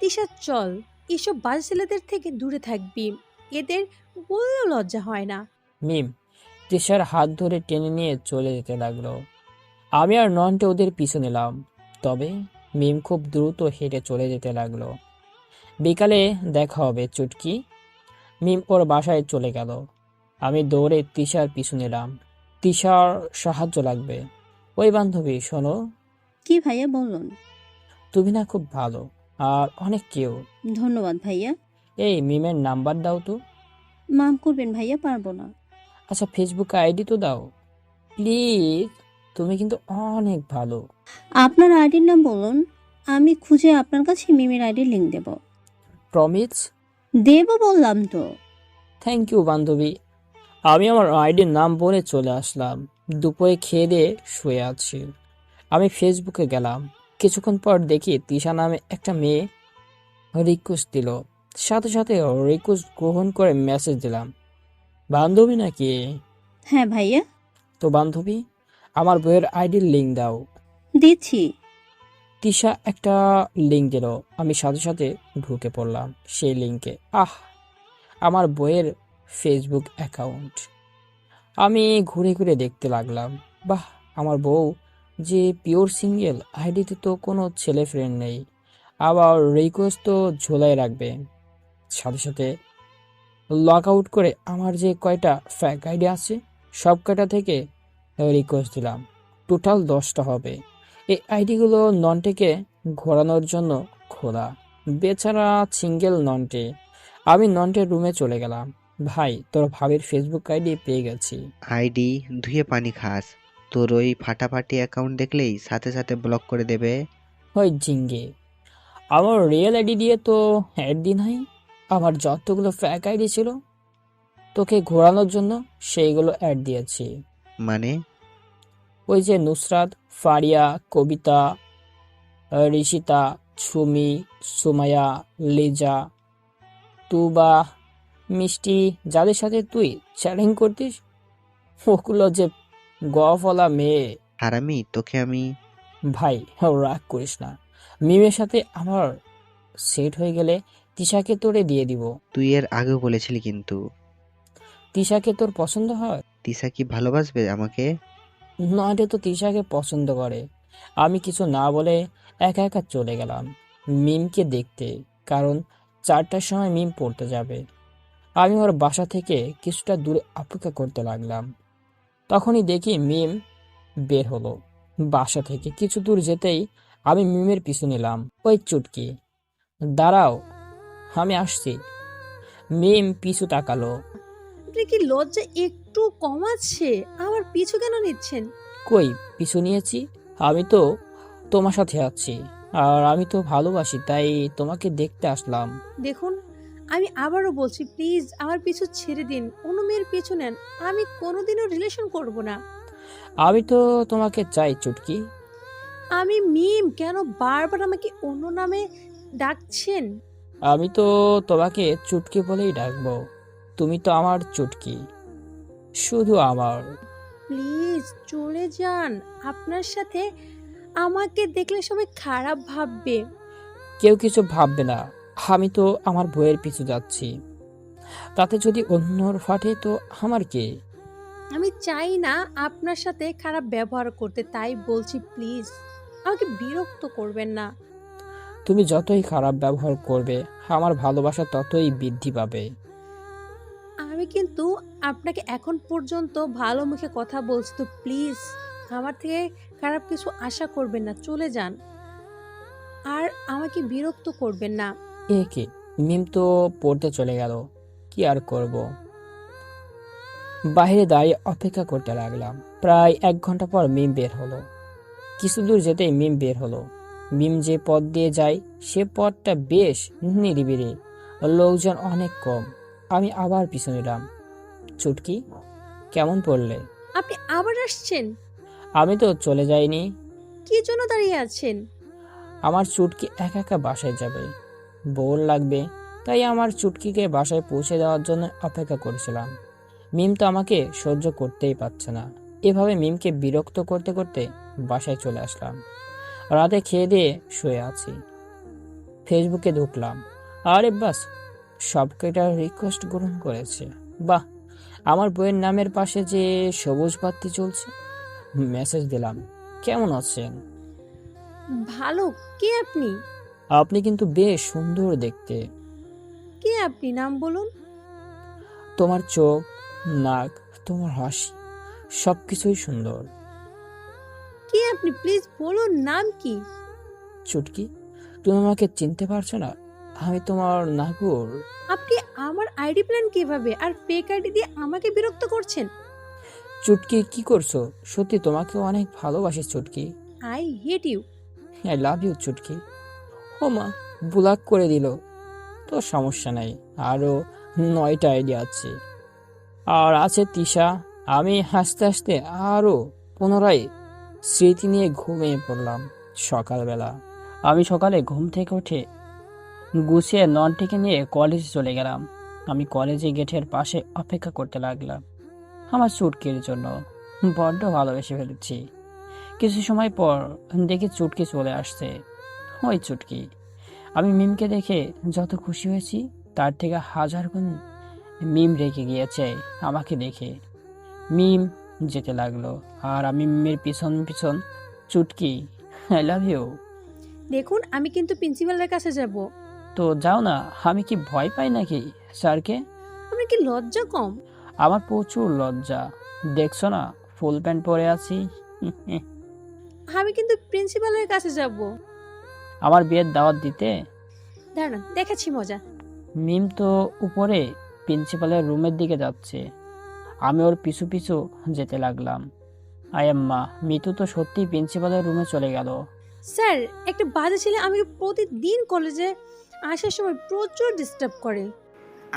তিশা চল, এসব বাজে ছেলেদের থেকে দূরে থাকবি, এদের বললেও লজ্জা হয় না। মিম তিশার হাত ধরে টেনে নিয়ে চলে যেতে লাগলো। আমি আর নন্টে ওদের পিছু নিলাম, তবে মিম খুব দ্রুত হেঁটে চলে যেতে লাগলো। বিকালে দেখা হবে চুটকি। মিম ওর বাসায় চলে গেল। আমি দৌড়ে তিশার পিছু নিলাম। তিশার সাহায্য লাগবে। ওই বান্ধবী শোনো, কি ভাইয়া বলুন। তুমি না খুব ভালো আর অনেক কেউ। ধন্যবাদ ভাইয়া। এই মিমের নাম্বার দাও তো। মাফ করবেন ভাইয়া, পারবো না। আচ্ছা ফেসবুক আইডি তো দাও প্লিজ, তুমি কিন্তু অনেক ভালো। আপনার আইডির নাম বলুন, আমি খুঁজে আপনার কাছে মিমের আইডির লিংক দেব। প্রমিস? দেব বললাম তো। থ্যাংক ইউ বান্ধবী। আমি আমার আইডির নাম বলে চলে আসলাম। দুপুরে খেয়ে দিয়ে শুয়ে আছি। আমি ফেসবুকে গেলাম। কিছুক্ষণ পর দেখি তিশা নামে একটা মেয়ে রিকোয়েস্ট দিল। সাথে সাথে রিকোয়েস্ট গ্রহণ করে মেসেজ দিলাম, বান্ধবী নাকি? হ্যাঁ ভাইয়া। তো বান্ধবী, আমার বইয়ের আইডির লিঙ্ক দাও। দিচ্ছি। তিশা একটা লিঙ্ক দিল। আমি সাথে সাথে ঢুকে পড়লাম সেই লিঙ্কে। আমার বইয়ের ফেসবুক অ্যাকাউন্ট। আমি ঘুরে ঘুরে দেখতে লাগলাম। বাহ, আমার বউ যে পিওর সিঙ্গেল, আইডিতে তো কোনো ছেলে ফ্রেন্ড নেই, আবার রিকোয়েস্ট তো ঝোলায় রাখবে। সাথে সাথে লগ আউট করে আমার যে কয়টা ফ্যাক আইডি আছে সব কয়টা থেকে রিকোয়েস্ট দিলাম। টোটাল 10টা হবে। এই আইডিগুলো নন্টেকে ঘোরানোর জন্য খোলা। বেচারা সিঙ্গেল নন্টে। আমি নন্টের রুমে চলে গেলাম। ভাই, তোর ভাবির ফেসবুক আইডি পেয়ে গেছি। আইডি ধুয়ে পানি খাস, তোর ওই ফাটাফাটি অ্যাকাউন্ট দেখলেই সাথে সাথে ব্লক করে দেবে। ওই জিঙ্গে, আমার রিয়েল আইডি দিয়ে তো অ্যাড দি নাই। আমার যতগুলো ফ্যাক আইডি ছিল তোকে ঘোরানোর জন্য সেইগুলো অ্যাড দিয়েছি। মানে? ওই যে নুসরাত, ফারিয়া, কবিতা, ঋষিতা, সুমি, সুমায়া, লিজা, তুবা, মিষ্টি, যাদের সাথে তুই চ্যাটিং করতিস, ওগুলো যে গফলা মেয়ে। হারামি, তোকে আমি... ভাই রাগ করিস না। মিমের সাথে আমার সেট হয়ে গেলে তিশাকে তোরে দিয়ে দিব। তুই এর আগেও বলেছিলি কিন্তু। তিশাকে তোর পছন্দ হয়? তিশা কি ভালোবাসবে আমাকে? নয়তো তো তিশাকে পছন্দ করে। আমি কিছু না বলে একা একা চলে গেলাম মিমকে দেখতে, কারণ 4টার সময় মিম পড়তে যাবে। আমি ওর বাসা থেকে কিছুটা দূরে অপেক্ষা করতে লাগলাম। তখনই দেখি মিম বের হলো বাসা থেকে। কিছু দূর যেতেই আমি মিমের পিছু নিলাম। ওই চুটকি, দাঁড়াও, আমি আসছি। মিম পিছু তাকালো। আপনি কি লজ্জা একটু কমাচ্ছে? আমার পিছু কেন নিচ্ছেন? কই পিছু নিয়েছি? আমি তো তোমার সাথে আছি, আর আমি তো ভালোবাসি, তাই তোমাকে দেখতে আসলাম। দেখুন, আমি আবারও বলছি, প্লিজ আমার পিছু ছেড়ে দিন, অন্য মেয়ের পিছু নেন। আমি কোনোদিনও রিলেশন করব না। আমি তো তোমাকে চাই চুটকি। আমি মিম, কেন বারবার আমাকে অন্য নামে ডাকছেন? আমি তো তোমাকে চুটকি বলেই ডাকবো। তুমি তো আমার চুটকি, শুধু আমার। প্লিজ চলে যান। আপনার সাথে আমাকে দেখলে সবাই খারাপ ভাববে। কেউ কিছু ভাববে না, আমি তো আমার বইয়ের পিছু যাচ্ছি। তাতে যদি অন্যর ফাটে তো আমার কে? আমি চাই না আপনার সাথে খারাপ ব্যবহার করতে, তাই বলছি প্লিজ আমাকে বিরক্ত করবেন না। তুমি যতই খারাপ ব্যবহার করবে আমার ভালোবাসা ততই বৃদ্ধি পাবে। আমি কিন্তু আপনাকে এখন পর্যন্ত ভালো মুখে কথা বলছি, তো প্লিজ আমার থেকে খারাপ কিছু আশা করবেন না, চলে যান। আর আমাকে বিরক্ত করবেন না। এ কি, মিম তো পড়তে চলে গেল, কি আর করব। বাইরে দাঁড়িয়ে অপেক্ষা করতে লাগলাম। প্রায় 1 ঘন্টা পর মিম বের হলো। কিছু দূর যেতেই মিম বের হলো। মিম যে পথ দিয়ে যায় সে পথটা বেশ নিরিবিলি, লোকজন অনেক কম। আমি আবার পিছু নিলাম। চুটকি, কেমন পড়লে? আপনি আবার আসছেন? আমি তো চলে যাইনি। কি জন্য দাঁড়িয়ে আছেন? আমার চুটকি একা একা বাসায় যাবে, বোর লাগবে, তাই আমার চুটকিকে বাসায় পৌঁছে দেওয়ার জন্য অপেক্ষা করেছিলাম। মিম তো আমাকে সহ্য করতেই পারছে না। এভাবে মিমকে বিরক্ত করতে করতে বাসায় চলে আসলাম। রাতে খেয়ে দিয়ে শুয়ে আছি। ফেসবুকে ঢুকলাম, আরে বাস, সব কয়টা রিকোয়েস্ট গ্রহণ করেছে। বাহ, আমার বইয়ের নামের পাশে যে সবুজ বাতি চলছে। মেসেজ দিলাম, কেমন আছেন? ভালো। কে আপনি? আপনি কিন্তু বেশ সুন্দর দেখতে। কে আপনি, নাম বলুন। তোমার চোখ, নাক, তোমার হাসি, সবকিছুই সুন্দর। কে আপনি প্লিজ বলুন, নাম কি? চুটকি, তুমি আমাকে চিনতে পারছো না? আমি তোমার নাগর। আপনি আমার আইডি প্ল্যান কিভাবে আর ফেক আইডি দিয়ে আমাকে বিরক্ত করছেন? চুটকি, কি করছো? সত্যি তোমাকে অনেক ভালোবাসি Chutki. I hate you. I love you Chutki. ও মা, ব্লক করে দিল। তো সমস্যা নাই, আরো 9টা আইডি আছে। আর আছে তিশা। আমি হাসতে হাসতে আরো পুনরায় স্মৃতি নিয়ে ঘুমিয়ে পড়লাম। সকালবেলা আমি সকালে ঘুম থেকে উঠে গুছিয়ে ননটিকে নিয়ে কলেজে চলে গেলাম। আমি কলেজে গেটের পাশে অপেক্ষা করতে লাগলাম আমার চুটকির জন্য। বড্ড ভালোবেসে ফেলেছি। কিছু সময় পর দেখি চুটকি চলে আসছে। ওই চুটকি, আমি মিমকে দেখে যত খুশি হয়েছি তার থেকে 1000 গুণ মিম রেগে গিয়েছে আমাকে দেখে। মিম যেতে লাগলো আর আমি মিমের পিছন পিছন। চুটকি, আই লাভ ইউ। দেখুন, আমি কিন্তু প্রিন্সিপালের কাছে যাব। তো যাও না, আমি কি ভয় পাই নাকি স্যারকে? আপনার কি লজ্জা কম? আমার প্রচুর লজ্জা, দেখছো না ফুল প্যান্ট পরে আছি। আমি কিন্তু প্রিন্সিপালের কাছে যাব। আমার বিয়ের দাওয়াত দিতে? দাঁড়ান, দেখাচ্ছি মজা। মিম তো উপরে প্রিন্সিপালের রুমের দিকে যাচ্ছে। আমি ওর পিছু পিছু যেতে লাগলাম। আয়াম্মা, মিতু তো সত্যি প্রিন্সিপালের রুমে চলে গেল। স্যার, একটা বাজে ছেলে আমাকে প্রতিদিন কলেজে আসার সময় প্রচুর ডিস্টার্ব করে।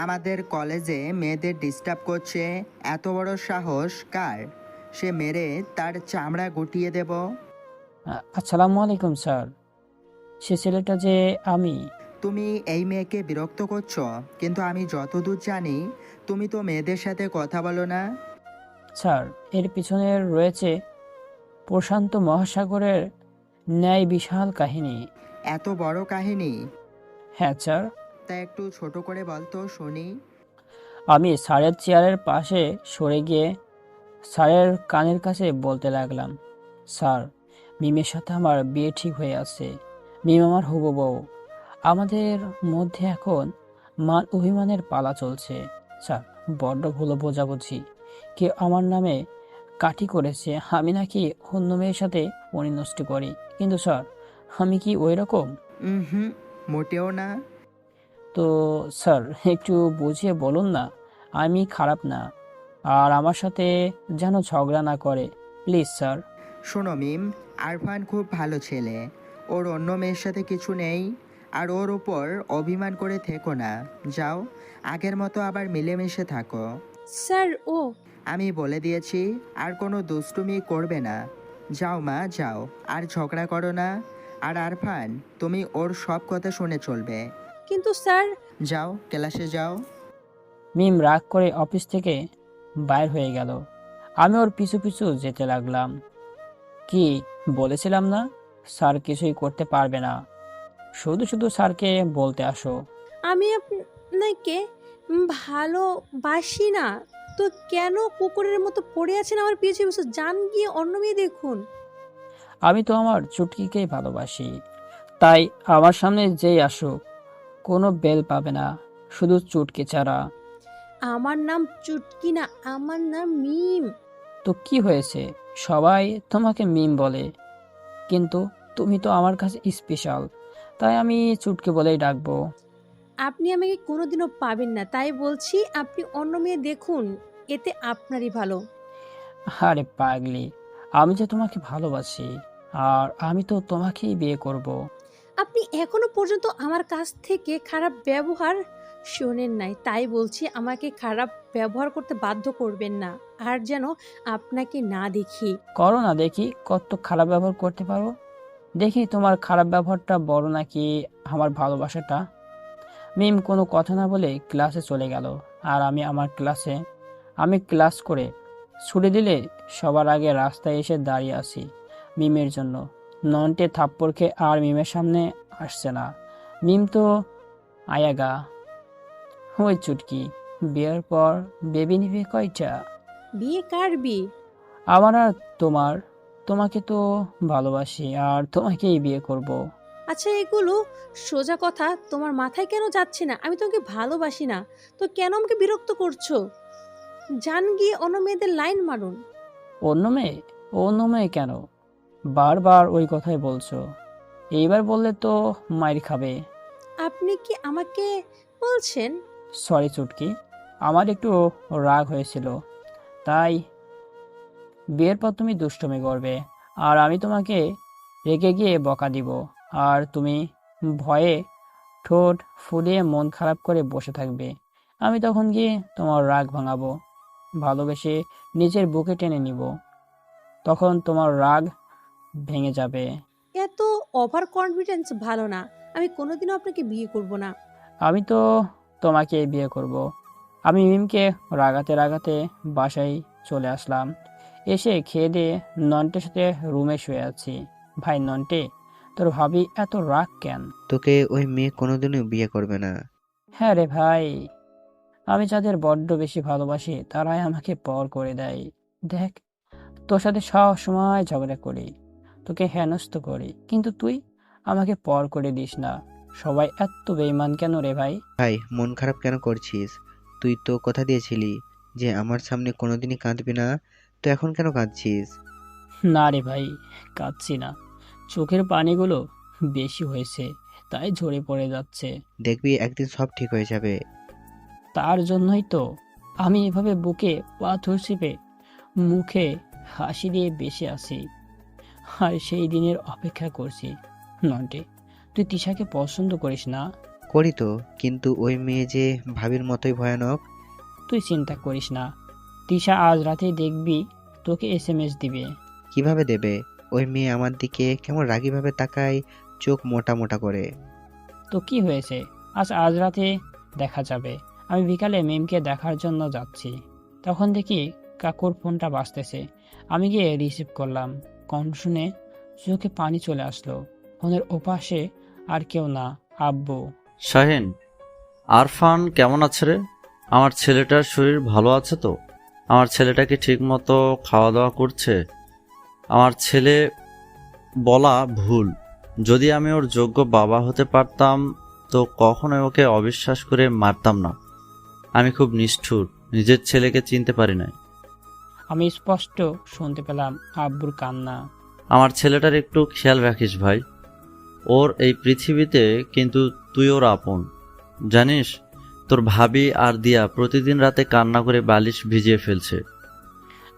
আমাদের কলেজে মেয়েদের ডিস্টার্ব করছে, এত বড় সাহস কার? সে মেরে তার চামড়া গুটিয়ে দেব। আসসালামু আলাইকুম স্যার। সে ছেলেটা যে আমি। তুমি এই মেয়েকে বিরক্ত করছো, কিন্তু আমি যতদূর জানি তুমি তো মেয়েদের সাথে কথা বলো না। স্যার, এর পিছনে রয়েছে প্রশান্ত মহাসাগরের ন্যায় বিশাল কাহিনী। এত বড় কাহিনী? হ্যাঁ স্যার, তা একটু ছোট করে বলতো শুনি। আমি স্যারের চেয়ারের পাশে সরে গিয়ে স্যারের কানের কাছে বলতে লাগলাম, স্যার, মিমের সাথে আমার বিয়ে ঠিক হয়ে আছে। মিম আমার হবু বউ। আমাদের মধ্যে এখন মান অভিমানের পালা চলছে। স্যার, বড্ড ভুল বোঝাবুঝি। কেউ আমার নামে কাঠি করেছে আমি নাকি অন্য মেয়ের সাথে পরিণষ্টি করি। কিন্তু স্যার, আমি কি ওই রকম? হুম, মোটেও না। তো স্যার, একটু বুঝিয়ে বলুন না। আমি খারাপ না, আর আমার সাথে যেন ঝগড়া না করে, প্লিজ স্যার। শোনো মিম, আরফান খুব ভালো ছেলে। ওর অন্য মেয়ের সাথে কিছু নেই। আর ওর উপর অভিমান করে থেকো না। যাও, আগের মতো আবার মিলেমিশে থাকো। স্যার ও আমি বলে দিয়েছি, আর কোনো দুষ্টুমি করবে না। যাও মা, যাও, আর ঝগড়া করো না। আর আরফান, তুমি ওর সব কথা শুনে চলবে। কিন্তু স্যার, যাও, ক্লাসে যাও। মিম রাগ করে অফিস থেকে বাইর হয়ে গেল। আমি ওর পিছু পিছু যেতে লাগলাম। কি বলেছিলাম না, স্যার কিছুই করতে পারবে না। শুধু শুধু স্যারকে বলতে আসো। আমি আপনাকে ভালোবাসি না তো কেন কুকুরের মতো পড়ে আছেন আমার পিছু পিছু? যান গিয়ে অন্য মেয়ে দেখুন। আমি তো আমার চুটকিকেই ভালোবাসি, তাই আমার সামনে যেই আসুক কোনো বেল পাবে না, শুধু চুটকি ছাড়া। আমার নাম চুটকি না, আমার নাম মিম। তো কি হয়েছে, সবাই তোমাকে মিম বলে, কিন্তু তুমি তো আমার কাছে স্পেশাল, তাই আমি চুটকি বলেই ডাকবো। আপনি আমাকে কোনোদিনও পাবেন না, তাই বলছি আপনি অন্য মেয়ে দেখুন, এতে আপনারই ভালো। আরে পাগলি, আমি যে তোমাকে ভালোবাসি, আর আমি তো তোমাকেই বিয়ে করব। আপনি এখনো পর্যন্ত আমার কাছ থেকে খারাপ ব্যবহার শোনেন নাই, তাই বলছি আমাকে খারাপ ব্যবহার করতে বাধ্য করবেন না, আর যেন আপনাকে না দেখি। করো না, দেখি কত খারাপ ব্যবহার করতে পারো। দেখি তোমার খারাপ ব্যবহারটা বড় নাকি আমার ভালোবাসাটা। মিম কোনো কথা না বলে ক্লাসে চলে গেল, আর আমি ক্লাস করে ছুটি দিলে সবার আগে রাস্তায় এসে দাঁড়িয়ে আছি মিমের জন্য। নন্টে থাপ্পড় খেয়ে আর মিমের সামনে আসছে না। মিম তো আয়াগা। ওই চুটকি, বিয়ের পর বেবি নিবে কয়টা? বিয়ে কার বিয়ে? আমার আর তোমার। তোমাকে তো ভালোবাসি, আর তোমাকেই বিয়ে করব। আচ্ছা, এগুলো সোজা কথা তোমার মাথায় কেন যাচ্ছে না? আমি তোমাকে ভালোবাসি না তো কেন আমাকে বিরক্ত করছো? যান গিয়ে অন্য মেয়েদের লাইন মারুন। অন্য মেয়ে? অন্য মেয়ে কেন? বারবার ওই কথাই বলছো। এইবার বললে তো মাইর খাবে। আপনি কি আমাকে বলছেন? সরি চুটকি, আমার একটু রাগ হয়েছিল, তাই। বিয়ের পর তুমি দুষ্টুমি করবে, আর আমি তোমাকে রেগে গিয়ে বকা দিব, আর তুমি ভয়ে ঠোঁট ফুলিয়ে মন খারাপ করে বসে থাকবে। আমি তখন গিয়ে তোমার রাগ ভাঙাবো, ভালোবেসে নিজের বুকে টেনে নিব। তখন তোমার রাগ ভেঙে যাবে। এত ওভার কনফিডেন্স ভালো না। আমি কোনোদিনও আপনাকে বিয়ে করব না। আমি তো তোমাকে বিয়ে করব। আমি মিমকে রাগাতে রাগাতে বাসায় চলে আসলাম। এসে খেয়ে দিয়ে নন্টের সাথে রুমে শুয়ে আছি। ভাই নন্টে, তোর ভাবি এত রাগ কেন? তোকে ওই মেয়ে কোনোদিনও বিয়ে করবে না। হ্যাঁ রে ভাই, আমি যাদের বড্ড বেশি ভালোবাসি তারাই আমাকে পর করে দেয়। দেখ, তোর সাথে সব সময় ঝগড়া করি, তোকে হেনস্থ করি, কিন্তু তুই আমাকে পর করে দিস না। সবাই এত বেইমান কেন রে ভাই? ভাই, মন খারাপ কেন করছিস? তুই তো কথা দিয়েছিলি যে আমার সামনে কোনোদিনই কাঁদবি না, তো এখন কেন কাঁদছিস? না রে ভাই, কাঁদছি না, চোখের পানিগুলো বেশি হয়েছে, তাই ঝরে পড়ে যাচ্ছে। দেখবি একদিন সব ঠিক হয়ে যাবে। তার জন্যই তো আমি এভাবে বুকে পাথর চেপে মুখে হাসি দিয়ে বেঁচে আছি, আর সেই দিনের অপেক্ষা করছি। নন্টে, তুই তিশাকে পছন্দ করিস না? করি তো, কিন্তু ওই মেয়ে যে ভাবির মতোই ভয়ানক। তুই চিন্তা করিস না, তিশা আজ রাতেই দেখবি তোকে এসএমএস দিবে। কিভাবে দেবে? ওই মেয়ে আমার দিকে কেমন রাগীভাবে তাকায়, চোখ মোটা মোটা করে। তো কি হয়েছে, আজ রাতে দেখা যাবে। আমি বিকালে মিমকে দেখার জন্য যাচ্ছি, তখন দেখি কাকুর ফোনটা বাজতেছে। আমি গিয়ে রিসিভ করলাম। কণ্ঠ শুনে চোখে পানি চলে আসলো। ফোনের ওপাশে আর কেউ না, আব্বু। শাহেন, আরফান কেমন আছে রে? আমার ছেলেটার শরীর ভালো আছে তো? আমার ছেলেটা কি ঠিক মতো খাওয়া দাওয়া করছে? আমার ছেলে বলা ভুল, যদি আমি ওর যোগ্য বাবা হতে পারতাম তো কখনোই ওকে অবিশ্বাস করে মারতাম না। আমি খুব নিষ্ঠুর, নিজের ছেলেকে চিনতে পারি নাই। আমি স্পষ্ট শুনতে পেলাম আব্বুর কান্না। আমার ছেলেটার একটু খেয়াল রাখিস ভাই, ওর এই পৃথিবীতে কিন্তু তুই ওর আপন। জানিস, তোর ভাবি আর দিয়া প্রতিদিন রাতে কান্না করে বালিশ ভিজিয়ে ফেলছে।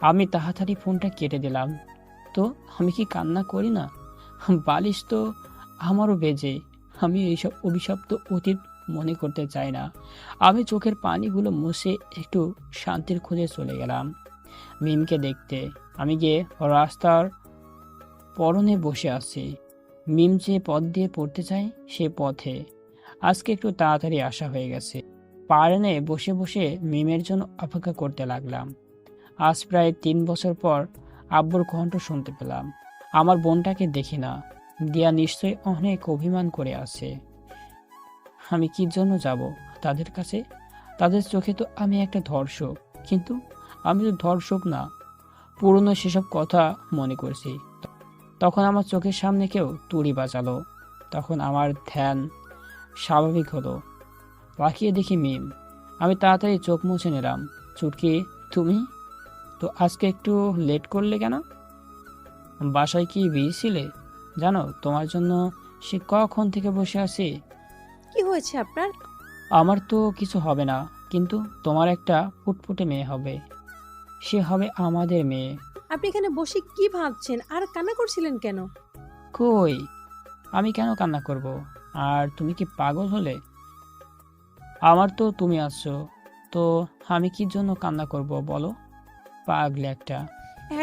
আমি তাড়াতাড়ি ফোনটা কেটে দিলাম। তো আমি কি কান্না করি না? বালিশ তো আমারও বেজে। আমি এইসব অভিশপ্ত অতীত মনে করতে চাই না। আমি চোখের পানিগুলো মুছে একটু শান্তির খোঁজে চলে গেলাম মিমকে দেখতে। আমি গিয়ে রাস্তার পরনে বসে আছি। মিম যে পথ দিয়ে পড়তে চায় সে পথে। আজকে একটু তাড়াতাড়ি আসা হয়ে গেছে। পারেনে বসে বসে মিমের জন্য অপেক্ষা করতে লাগলাম। আজ প্রায় 3 বছর পর আব্বুর কণ্ঠ শুনতে পেলাম। আমার বোনটাকে দেখি না। দিয়া নিশ্চয়ই অনেক অভিমান করে আছে। আমি কি জন্য যাব তাদের কাছে? তাদের চোখে তো আমি একটা ধর্ষক, কিন্তু আমি তো ধর্ষক না। পুরনো সেসব কথা মনে করছি। তখন আমার চোখের সামনে কেউ তুড়ি বাজালো। তখন আমার ধ্যান স্বাভাবিক হলো। তাকিয়ে দেখি মিম। আমি তাড়াতাড়ি চোখ মুছে নিলাম। চুটকি, তুমি তো আজকে একটু লেট করলে কেন? বাসায় কি বিজি ছিলে? জানো তোমার জন্য সে কখন থেকে বসে আছি। কি হয়েছে আপনার? আমার তো কিছু হবে না, কিন্তু তোমার একটা ফুটফুটে মেয়ে হবে। সে হবে আমাদের মেয়ে। আপনি এখানে বসে কি ভাবছেন আর কান্না করছিলেন কেন? কই, আমি কেন কান্না করব? আর তুমি কি পাগল হলে? আমার তো তুমি আছো, তো আমি কি জন্য কান্না করব বলো? পাগলে একটা।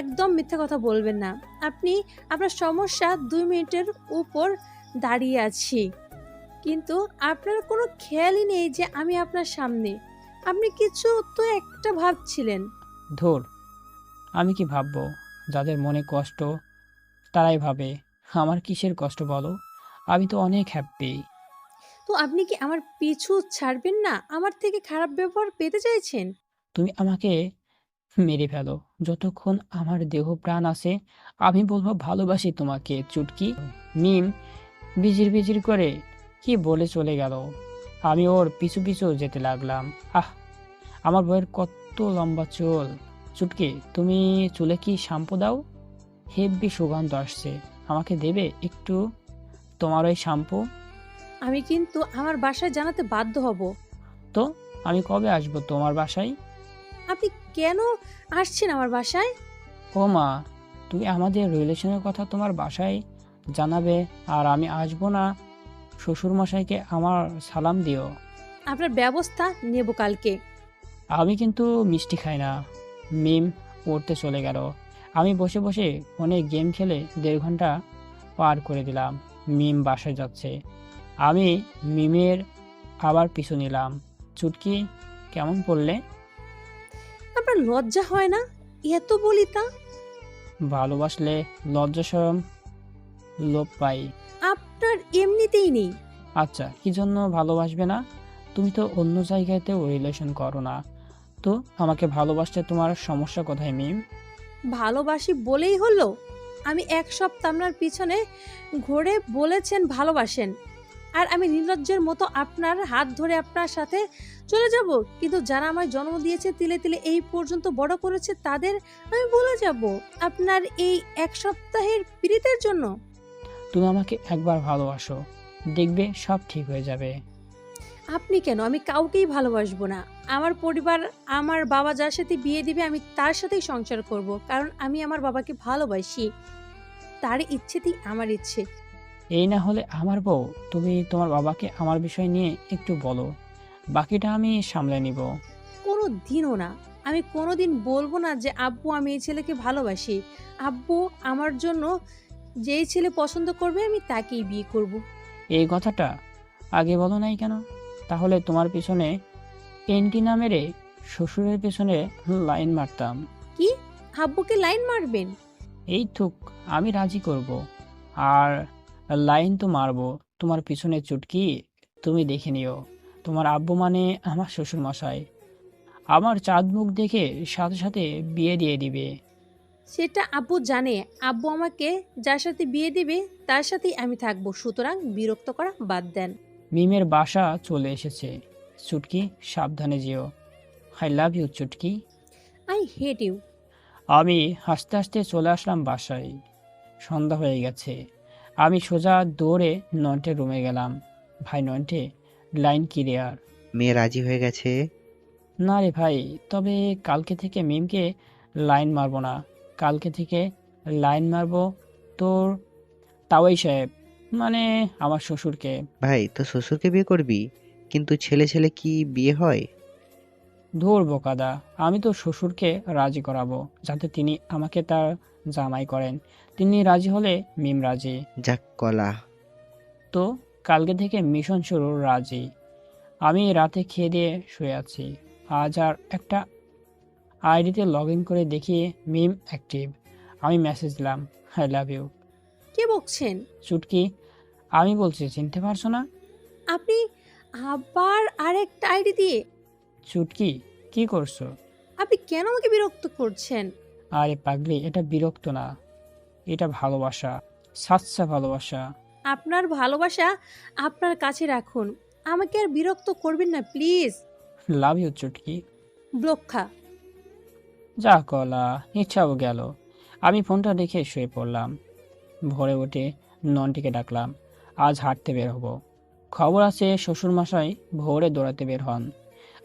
একদম মিথ্যা কথা বলবেন না। আপনি আপনার সমস্যা 2 মিনিটের উপর দাঁড়িয়ে আছি, কিন্তু আপনার কোনো খেয়ালই নেই যে আমি আপনার সামনে। আপনি কিছু তো একটা ভাবছিলেন। ধুর, আমি কি ভাববো? যাদের মনে কষ্ট তারাই ভাবে। আমার কিসের কষ্ট বলো? আমি তো অনেক হ্যাপি। তো আপনি কি আমার পিছু ছাড়বেন না? আমার থেকে খারাপ ব্যবহার পেতে চাইছেন? তুমি আমাকে মেরে ফেলো, যতক্ষণ আমার দেহ প্রাণ আছে আমি বলবো ভালোবাসি তোমাকে। চুটকি। মিম বিজির বিজির করে কি বলে চলে গেল। আমি ওর পিছু পিছু যেতে লাগলাম। আহ, আমার বউয়ের কত লম্বা চুল। চুটকি, তুমি চুলে কি শ্যাম্পু দাও? হেব্বি সুগন্ধ আসছে, আমাকে দেবে একটু তোমার ওই শ্যাম্পু? আমি কিন্তু আমার বাসায় জানাতে বাধ্য হব। তো আমি কবে আসবো তোমার বাসায়? আপনি কেন আসছেন আমার বাসায়? ও মা, তুমি আমাদের রিলেশনের কথা তোমার বাসায় জানাবে আর আমি আসবো না? শ্বশুর মশাইকে আমার সালাম দিও। আপনার ব্যবস্থা নেব কালকে। আমি কিন্তু মিষ্টি খাই না। মিম পড়তে চলে গেল। আমি বসে বসে ফোনে গেম খেলে 1.5 ঘন্টা পার করে দিলাম। মিম বাসায় যাচ্ছে। আমি মিমের আবার পিছু নিলাম। চুটকি, কেমন পড়লে? আপনার লজ্জা হয় না? এত বলি তা। ভালোবাসলে লজ্জা শরম লোপ পাই। আপনার এমনিতেই নেই। আচ্ছা, কি জন্য ভালোবাসবে না? তুমি তো অন্য জায়গাতেও রিলেশন করো না, তো আমাকে ভালোবাসতে তোমার সমস্যা কোথায় মিম? ভালোবাসি বলেই হলো? আমি 1 সপ্তাহ আপনার পিছনে ঘুরে বলেছেন ভালোবাসেন, আর আমি নির্লজ্জের মতো আপনার হাত ধরে আপনার সাথে চলে যাব? কিন্তু যারা আমায় জন্ম দিয়েছে, তিলে তিলে এই পর্যন্ত বড় করেছে, তাদের আমি ভুলে যাব আপনার এই 1 সপ্তাহের পীড়িতের জন্য? তুমি আমাকে একবার ভালোবাসো, দেখবে সব ঠিক হয়ে যাবে। আপনি কেন? আমি কাউকেই ভালোবাসবো না। আমার পরিবার, আমার বাবা যার সাথে বিয়ে দিবে আমি তার সাথেই সংসার করব, কারণ আমি আমার বাবাকে ভালোবাসি। তার ইচ্ছেতেই আমার ইচ্ছে। এই না হলে আমার বউ, তুমি তোমার বাবাকে আমার বিষয় নিয়ে একটু বলো, বাকিটা আমি সামলে নিব। কোনো দিনও না। আমি কোনো দিন বলবো না যে আব্বু আমি এই ছেলেকে ভালোবাসি। আব্বু আমার জন্য যেই ছেলে পছন্দ করবে আমি তাকেই বিয়ে করব। এই কথাটা আগে বলো নাই কেন? তাহলে তোমার পিছনে এন্টি না মেরে শ্বশুরের পেছনে লাইন মারতাম। কি? আব্বুকে লাইন মারবেন? এই থুক, আমি রাজি করব। আর লাইন তো মারবো তোমার পিছনে। চুটকি, তুমি দেখে নিও তোমার আব্বু মানে আমার শ্বশুর মশাই। আমার চাঁদ মুখ দেখে সাথে সাথে বিয়ে দিয়ে দিবে। সেটা আব্বু জানে। আব্বু আমাকে যার সাথে বিয়ে দিবে তার সাথেই আমি থাকবো, সুতরাং বিরক্ত করা বাদ দেন। মিমের বাসা চলে এসেছে। চুটকি, সাবধানে যেও। I love you Chutki. I hate you. আমি হাসতে হাসতে চলে আসলাম বাসায়। সন্ধ্যা হয়ে গেছে। আমি সোজা দৌড়ে নন্টের রুমে গেলাম। ভাই নন্টে, লাইন ক্লিয়ার। মেয়ে রাজি হয়ে গেছে? না রে ভাই, তবে কালকে থেকে মিমকে লাইন মারবো না। কালকে থেকে লাইন মারবো তোর তাওয়াই সাহেব, মানে আমার শ্বশুরকে। ভাই তো শ্বশুরকে বিয়ে করবি? কিন্তু ছেলে ছেলে কি বিয়ে হয়? ধুর বোকাদা, আমি তো শ্বশুরকে রাজি করাবো যাতে তিনি আমাকে তার জামাই করেন। তিনি রাজি হলে মিম রাজি। যাক কলা। তো কালকে থেকে মিশন শুরু রাজি। আমি রাতে খেয়ে দিয়ে শুয়ে আছি। আজ আর একটা আইডিতে লগ ইন করে দেখি মিম অ্যাক্টিভ। আমি মেসেজ দিলাম, আই লাভ ইউ। কে বকছেন? চুটকি, আমি বলছি, চিনতে পারছো না? আপনি আবার আরেকটা আইডি দিয়ে? চুটকি, কি করছো? আপনি কেন আমাকে বিরক্ত করছেন? আরে পাগলি, এটা বিরক্ত না, এটা ভালোবাসা, সাচ্চা ভালোবাসা। আপনার ভালোবাসা আপনার কাছে রাখুন, আমাকে আর বিরক্ত করবেন না please. Love you Chutki. Block খা। যা কলা, ইচ্ছাও গেল। আমি ফোনটা রেখে শুয়ে পড়লাম। ভোরে উঠে ননটিকে ডাকলাম, আজ হাঁটতে বের হব। খবর আছে শ্বশুরমশাই ভোরে দৌড়াতে বের হন।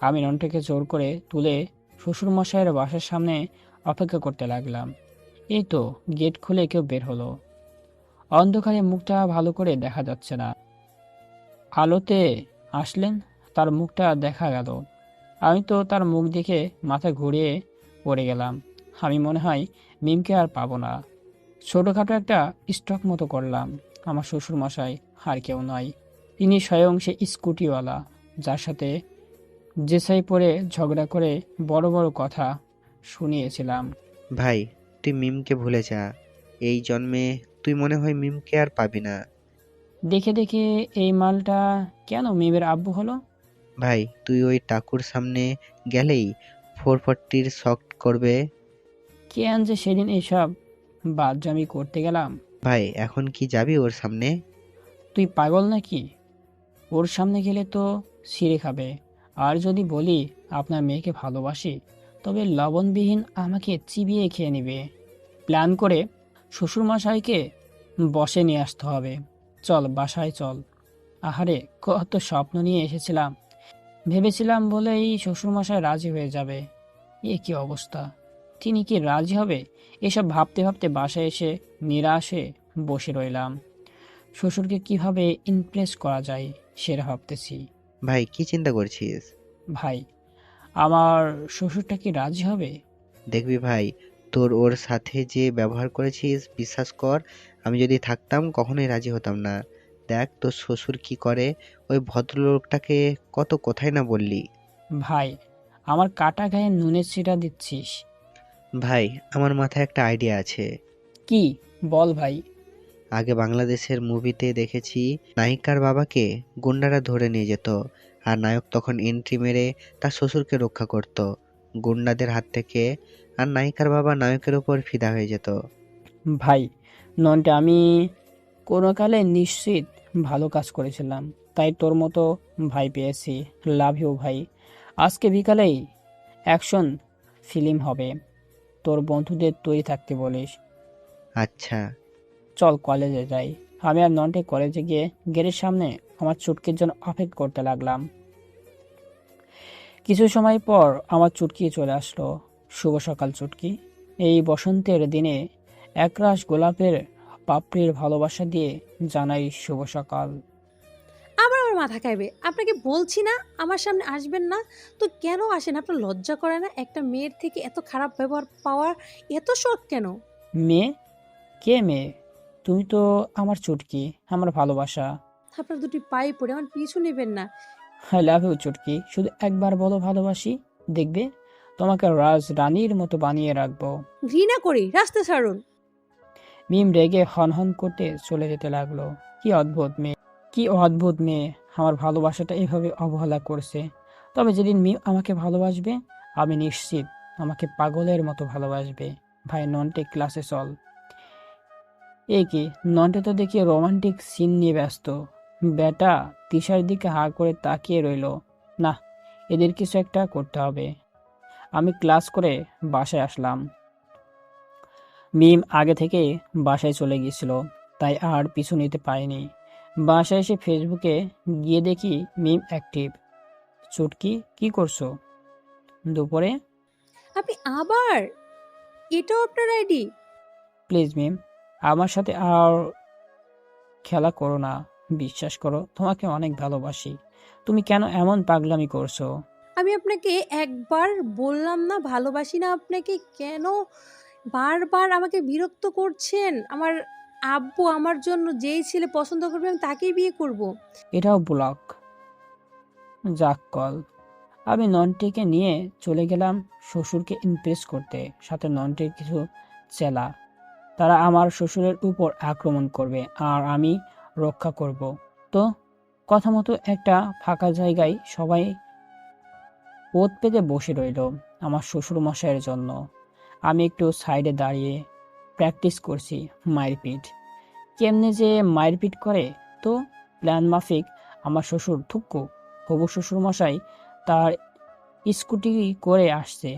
আমি ননটিকে জোর করে তুলে শ্বশুরমশাইয়ের বাসার সামনে অপেক্ষা করতে লাগলাম। এই তো গেট খুলে কেউ বের হলো। অন্ধকারে মুখটা ভালো করে দেখা যাচ্ছে না। আলোতে আসলেন, তার মুখটা দেখা গেল। আমি তো তার মুখ দেখে মাথা ঘুরিয়ে পড়ে গেলাম। আমি মনে হয় মিমকে আর পাবো না। ছোটোখাটো একটা স্টক মতো করলাম। আমার শ্বশুরমশাই আর কেউ নয়, তিনি স্বয়ং সে স্কুটিওয়ালা যার সাথে জেসাই পরে ঝগড়া করে বড় বড় কথা শুনিয়েছিলাম। ভাই তুই মিমকে ভুলে যা। এই জন্মে তুই মনে হয় মিমকে আর পাবি না। দেখে দেখে এই মালটা কেন মিমের আব্বু হলো? ভাই তুই ওই টাকুর সামনে গেলেই 440 শক করবে। কেন যে সেদিন এইসব বাদজামি করতে গেলাম। ভাই এখন কি যাবি ওর সামনে? তুই পাগল নাকি? ওর সামনে গেলে তো ছিঁড়ে খাবে। আর যদি বলি আপনার মেয়েকে ভালোবাসি, তবে লবণবিহীন আমাকে চিবিয়ে খেয়ে নেবে। প্ল্যান করে শ্বশুরমশাইকে বসে নিয়ে আসতে হবে। চল বাসায় চল। আহারে, কত স্বপ্ন নিয়ে এসেছিলাম। ভেবেছিলাম বলেই শ্বশুরমশাই রাজি হয়ে যাবে। এ কি অবস্থা! তিনি কি রাজি হবে? এসব ভাবতে ভাবতে বাসায় এসে নিরাশে বসে রইলাম। শ্বশুরকে কিভাবে ইমপ্রেস করা যায় সেটা ভাবতেছি। ভাই কি চিন্তা করছিস? ভাই, আমার শ্বশুরটা কি রাজি হবে? দেখবি ভাই, তোর ওর সাথে যে ব্যবহার করেছিস, বিশ্বাস কর আমি যদি থাকতাম কখনোই রাজি হতাম না। দেখ তোর শ্বশুর কি করে। ওই ভদ্রলোকটাকে কত কথাই না বললি। ভাই, আমার কাটা গায়ে নুনের ছিটা দিচ্ছিস? ভাই আমার মাথায় একটা আইডিয়া আছে। কি বল ভাই। আগে বাংলাদেশের মুভিতে দেখেছি, নায়িকার বাবাকে গুন্ডারা ধরে নিয়ে যেত, আর নায়ক তখন এন্ট্রি মেরে তার শ্বশুরকে রক্ষা করত গুন্ডাদের হাত থেকে, আর নায়িকার বাবা নায়কের উপর ফিদা হয়ে যেত। ভাই ননটা, আমি কোনো কালে নিশ্চিত ভালো কাজ করেছিলাম, তাই তোর মতো ভাই পেয়েছি। লাভ ইউ ভাই। আজকে বিকালেই অ্যাকশন ফিল্ম হবে। তোর বন্ধুদের তৈরি থাকতে বলিস। আচ্ছা। চল কলেজে যাই। আমি আর নন্টে কলেজে গিয়ে গেটের সামনে আমার চুটকির জন্য অপেক্ষা করতে লাগলাম। কিছু সময় পর আমার চুটকি চলে আসলো। শুভ সকাল চুটকি। এই বসন্তের দিনে একরাশ গোলাপের পাপড়ির ভালোবাসা দিয়ে জানাই শুভ সকাল। আবার আমার মাথা খাইবে। আপনাকে বলছি না আমার সামনে আসবেন না, তো কেন আসেন? আপনার লজ্জা করে না? একটা মেয়ের থেকে এত খারাপ ব্যবহার পাওয়ার এত শখ কেন? মেয়ে? কে মেয়ে? তুমি তো আমার চুটকি, আমার ভালোবাসা। আপনার দুটি পায়ে পড়ে আমার পিছু নেবেন না। আই লাভ ইউ চুটকি। শুধু একবার বলো ভালোবাসি, দেখবে তোমাকে রাজ রানীর মতো বানিয়ে রাখবো। ঘৃণা করি, রাস্তা ছাড়ুন। মিম রেগে হনহন করতে চলে যেতে লাগলো। কি অদ্ভুত মেয়ে, কি অদ্ভুত মেয়ে, আমার ভালোবাসাটা এভাবে অবহেলা করছে। তবে যেদিন মিম আমাকে ভালোবাসবে, আমি নিশ্চিত আমাকে পাগলের মতো ভালোবাসবে। ভাই নন্টে, ক্লাসে চল। এ কি, নন্টে তো দেখি রোমান্টিক সিন নিয়ে ব্যস্ত। বেটা তিশার দিকে হা করে তাকিয়ে রইল। না, এদের কিছু একটা করতে হবে। আমি ক্লাস করে বাসায় আসলাম। মিম আগে থেকে বাসায় চলে গিয়েছিল, তাই আর পিছু নিতে পারিনি। বাসায় এসে ফেসবুকে গিয়ে দেখি মিম অ্যাক্টিভ। চুটকি, কি করছো দুপুরে? আপনি আবার, এটাও আপনার আইডি? প্লিজ মিম, আমার সাথে আর খেলা করো না। বিশ্বাস করো, তোমাকে অনেক ভালোবাসি। তুমি কেন এমন পাগলামি করছো? আমি আপনাকে একবার বললাম না ভালোবাসি না আপনাকে? কেন বারবার আমাকে বিরক্ত করছেন? আমার আব্বু আমার জন্য যেই ছেলে পছন্দ করবে আমি তাকেই বিয়ে করব। এটাও ব্লক। যাক কল। আমি ননটিকে নিয়ে চলে গেলাম শ্বশুরকে ইমপ্রেস করতে। সাথে ননটির কিছু চেলা। তারা আমার শ্বশুরের উপর আক্রমণ করবে আর আমি রক্ষা করব। তো কথা মতো একটা ফাঁকা জায়গায় সবাই ওত পেতে বসে রইল আমার শ্বশুর মশাইয়ের জন্য। আমি একটু সাইডে দাঁড়িয়ে প্র্যাকটিস করছি মারপিট। কেমনে যে মারপিট করে, তো প্ল্যান মাফিক আমার শ্বশুর থুক্কু হবু শ্বশুর মশাই তার স্কুটি করে আসছে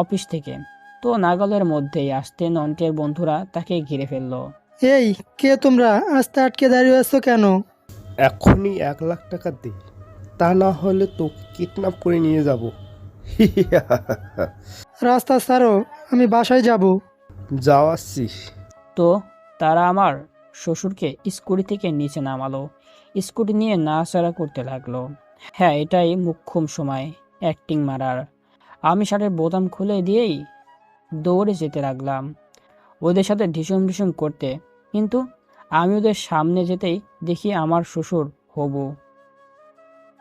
অফিস থেকে। তো নাগালের মধ্যেই আসতে নন্টের বন্ধুরা তাকে ঘিরে ফেললো। এই, কে তোমরা? আস্তে আটকে দাঁড়িয়ে আছো কেন? এখনই 1 লাখ টাকা দে, তা না হলে তোকে কিডন্যাপ করে নিয়ে যাব। রাস্তা ছাড়ো, আমি বাসায় যাব। যাওয়াচ্ছিস? তো তারা আমার শ্বশুরকে স্কুটি থেকে নিচে নামালো। স্কুটি নিয়ে নাড়াচাড়া করতে লাগলো। হ্যাঁ, এটাই মোক্ষম সময় অ্যাক্টিং মারার। আমি শার্টের বোতাম খুলে দিয়েই দৌড়ে যেতে লাগলাম ওদের সাথে ঢিসুম ঢিসুম করতে। কিন্তু আমি ওদের সামনে যেতেই দেখি আমার শ্বশুর হবু।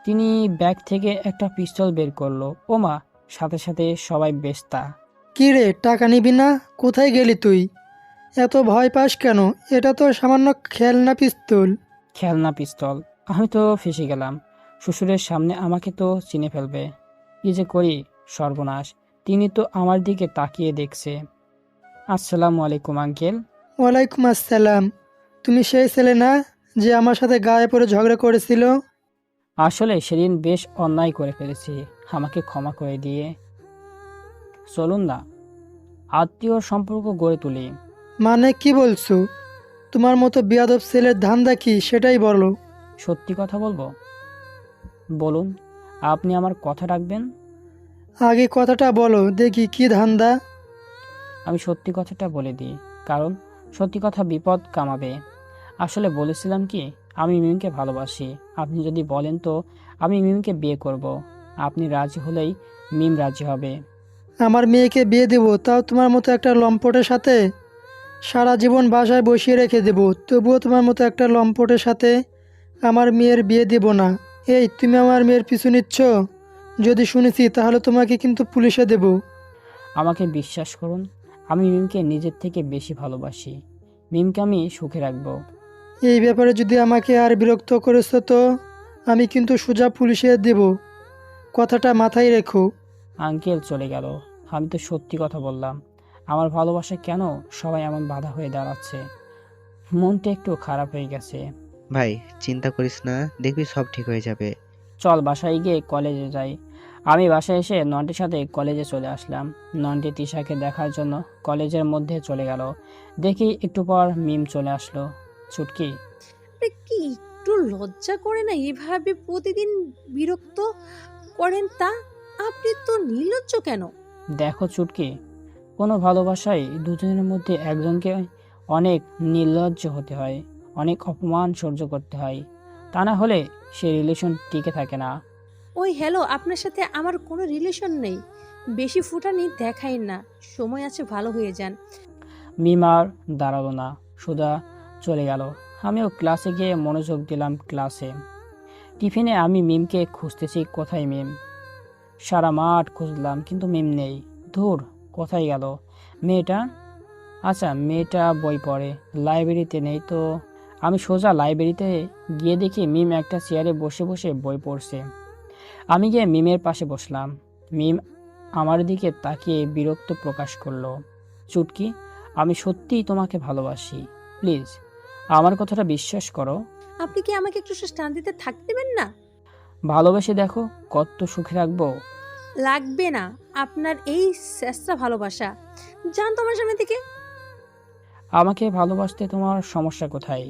তিনি ব্যাগ থেকে একটা পিস্তল বের করলো। ওমা, সাথে সাথে সবাই বেস্তা। কি রে, টাকা নিবি না? কোথায় গেলি তুই? এত ভয় পাস কেন? এটা তো সামান্য খেলনা পিস্তল। খেলনা পিস্তল? আমি তো ফেঁসে গেলাম। শ্বশুরের সামনে আমাকে তো চিনে ফেলবে। কি যে করি, সর্বনাশ। তিনি তো আমার দিকে তাকিয়ে দেখছে। আসসালামু আলাইকুম আঙ্কেল। ওয়ালাইকুম আসসালাম। তুমি সেই ছেলে না যে আমার সাথে গায়ে পড়ে ঝগড়া করেছিল? আসলে সেদিন বেশ অন্যায় করে ফেলেছি, আমাকে ক্ষমা করে দিয়ে চলুন না আত্মীয় সম্পর্ক গড়ে তুলি। মানে কি বলছো? তোমার মতো বিয়াদব ছেলের ধান্দা কি সেটাই বলো। সত্যি কথা বলবো? বলুন, আপনি আমার কথা রাখবেন? আগে কথাটা বলো দেখি, কি ধান্দা? আমি সত্যি কথাটা বলে দিই, কারণ সত্যি কথা বিপদ কামাবে। আসলে বলেছিলাম কি, আমি মিমকে ভালোবাসি। আপনি যদি বলেন তো আমি মিমকে বিয়ে করব। আপনি রাজি হলেই মিম রাজি হবে। আমার মেয়েকে বিয়ে দেবো, তাও তোমার মতো একটা লম্পটের সাথে? সারা জীবন বাসায় বসিয়ে রেখে দেবো, তবুও তোমার মতো একটা লম্পটের সাথে আমার মেয়ের বিয়ে দেব না। এই, তুমি আমার মেয়ের পিছু নিচ্ছ? যদি শুনেছি তাহলে তোমাকে কিন্তু পুলিশে দেব। আমাকে বিশ্বাস করুন, আমি মিমকে নিজের থেকে বেশি ভালোবাসি। মিমকে আমি সুখে রাখবো। এই ব্যাপারে যদি আমাকে আর বিরক্ত করেছো তো আমি কিন্তু সোজা পুলিশে দেব, কথাটা মাথায় রেখো। আঙ্কেল চলে গেল। আমি তো সত্যি কথা বললাম। আমার ভালোবাসা কেন সবাই এমন বাধা হয়ে দাঁড়াচ্ছে? মনটা একটু খারাপ হয়ে গেছে। ভাই চিন্তা করিস না, দেখবি সব ঠিক হয়ে যাবে। চল বাসায় গিয়ে কলেজে যাই। আমি বাসায় এসে নন্টির সাথে কলেজে চলে আসলাম। নন্টি তিশাকে দেখার জন্য কলেজের মধ্যে চলে গেল। দেখি একটু পর মিম চলে আসলো। ছুটকি, আপনি কি একটু লজ্জা করে না এভাবে প্রতিদিন বিরক্ত করেন? তা আপনি তো নির্লজ্জ কেন? দেখো চুটকি, কোনো ভালোবাসায় দুজনের মধ্যে একজনকে অনেক নির্লজ্জ হতে হয়, অনেক অপমান সহ্য করতে হয়। তা না হলে সে রিলেশন টিকে থাকে না। ওই হ্যালো, আপনার সাথে আমার কোনো রিলেশন নেই। বেশি ফুটানি দেখাই না, সময় আছে, ভালো হয়ে যান। মিম আর দাঁড়ালো না, সুধা চলে গেল। আমিও ক্লাসে গিয়ে মনোযোগ দিলাম ক্লাসে। টিফিনে আমি মিমকে খুঁজতেছি, কোথায় মিম। সারা মাঠ খুঁজলাম কিন্তু মিম নেই। ধুর, কোথায় গেল মেয়েটা? আচ্ছা, মেয়েটা বই পড়ে, লাইব্রেরিতে নেই তো। আমি সোজা লাইব্রেরিতে গিয়ে দেখি মিম একটা চেয়ারে বসে বসে বই পড়ছে। আমি গিয়ে মিমের পাশে বসলাম। মিম আমার দিকে তাকিয়ে বিরক্ত প্রকাশ করলো। চুটকি, আমি সত্যিই তোমাকে ভালোবাসি, প্লিজ আমার কথাটা বিশ্বাস করো। আপনি কি আমাকে একটু শান্তিতে থাকতে দেবেন না? ভালোবেসে দেখো কত সুখে রাখবো। লাগবে না আপনার এই শেষটা ভালোবাসা। যান তোমার সামনে থেকে। আমাকে ভালোবাসতে তোমার সমস্যা কোথায়?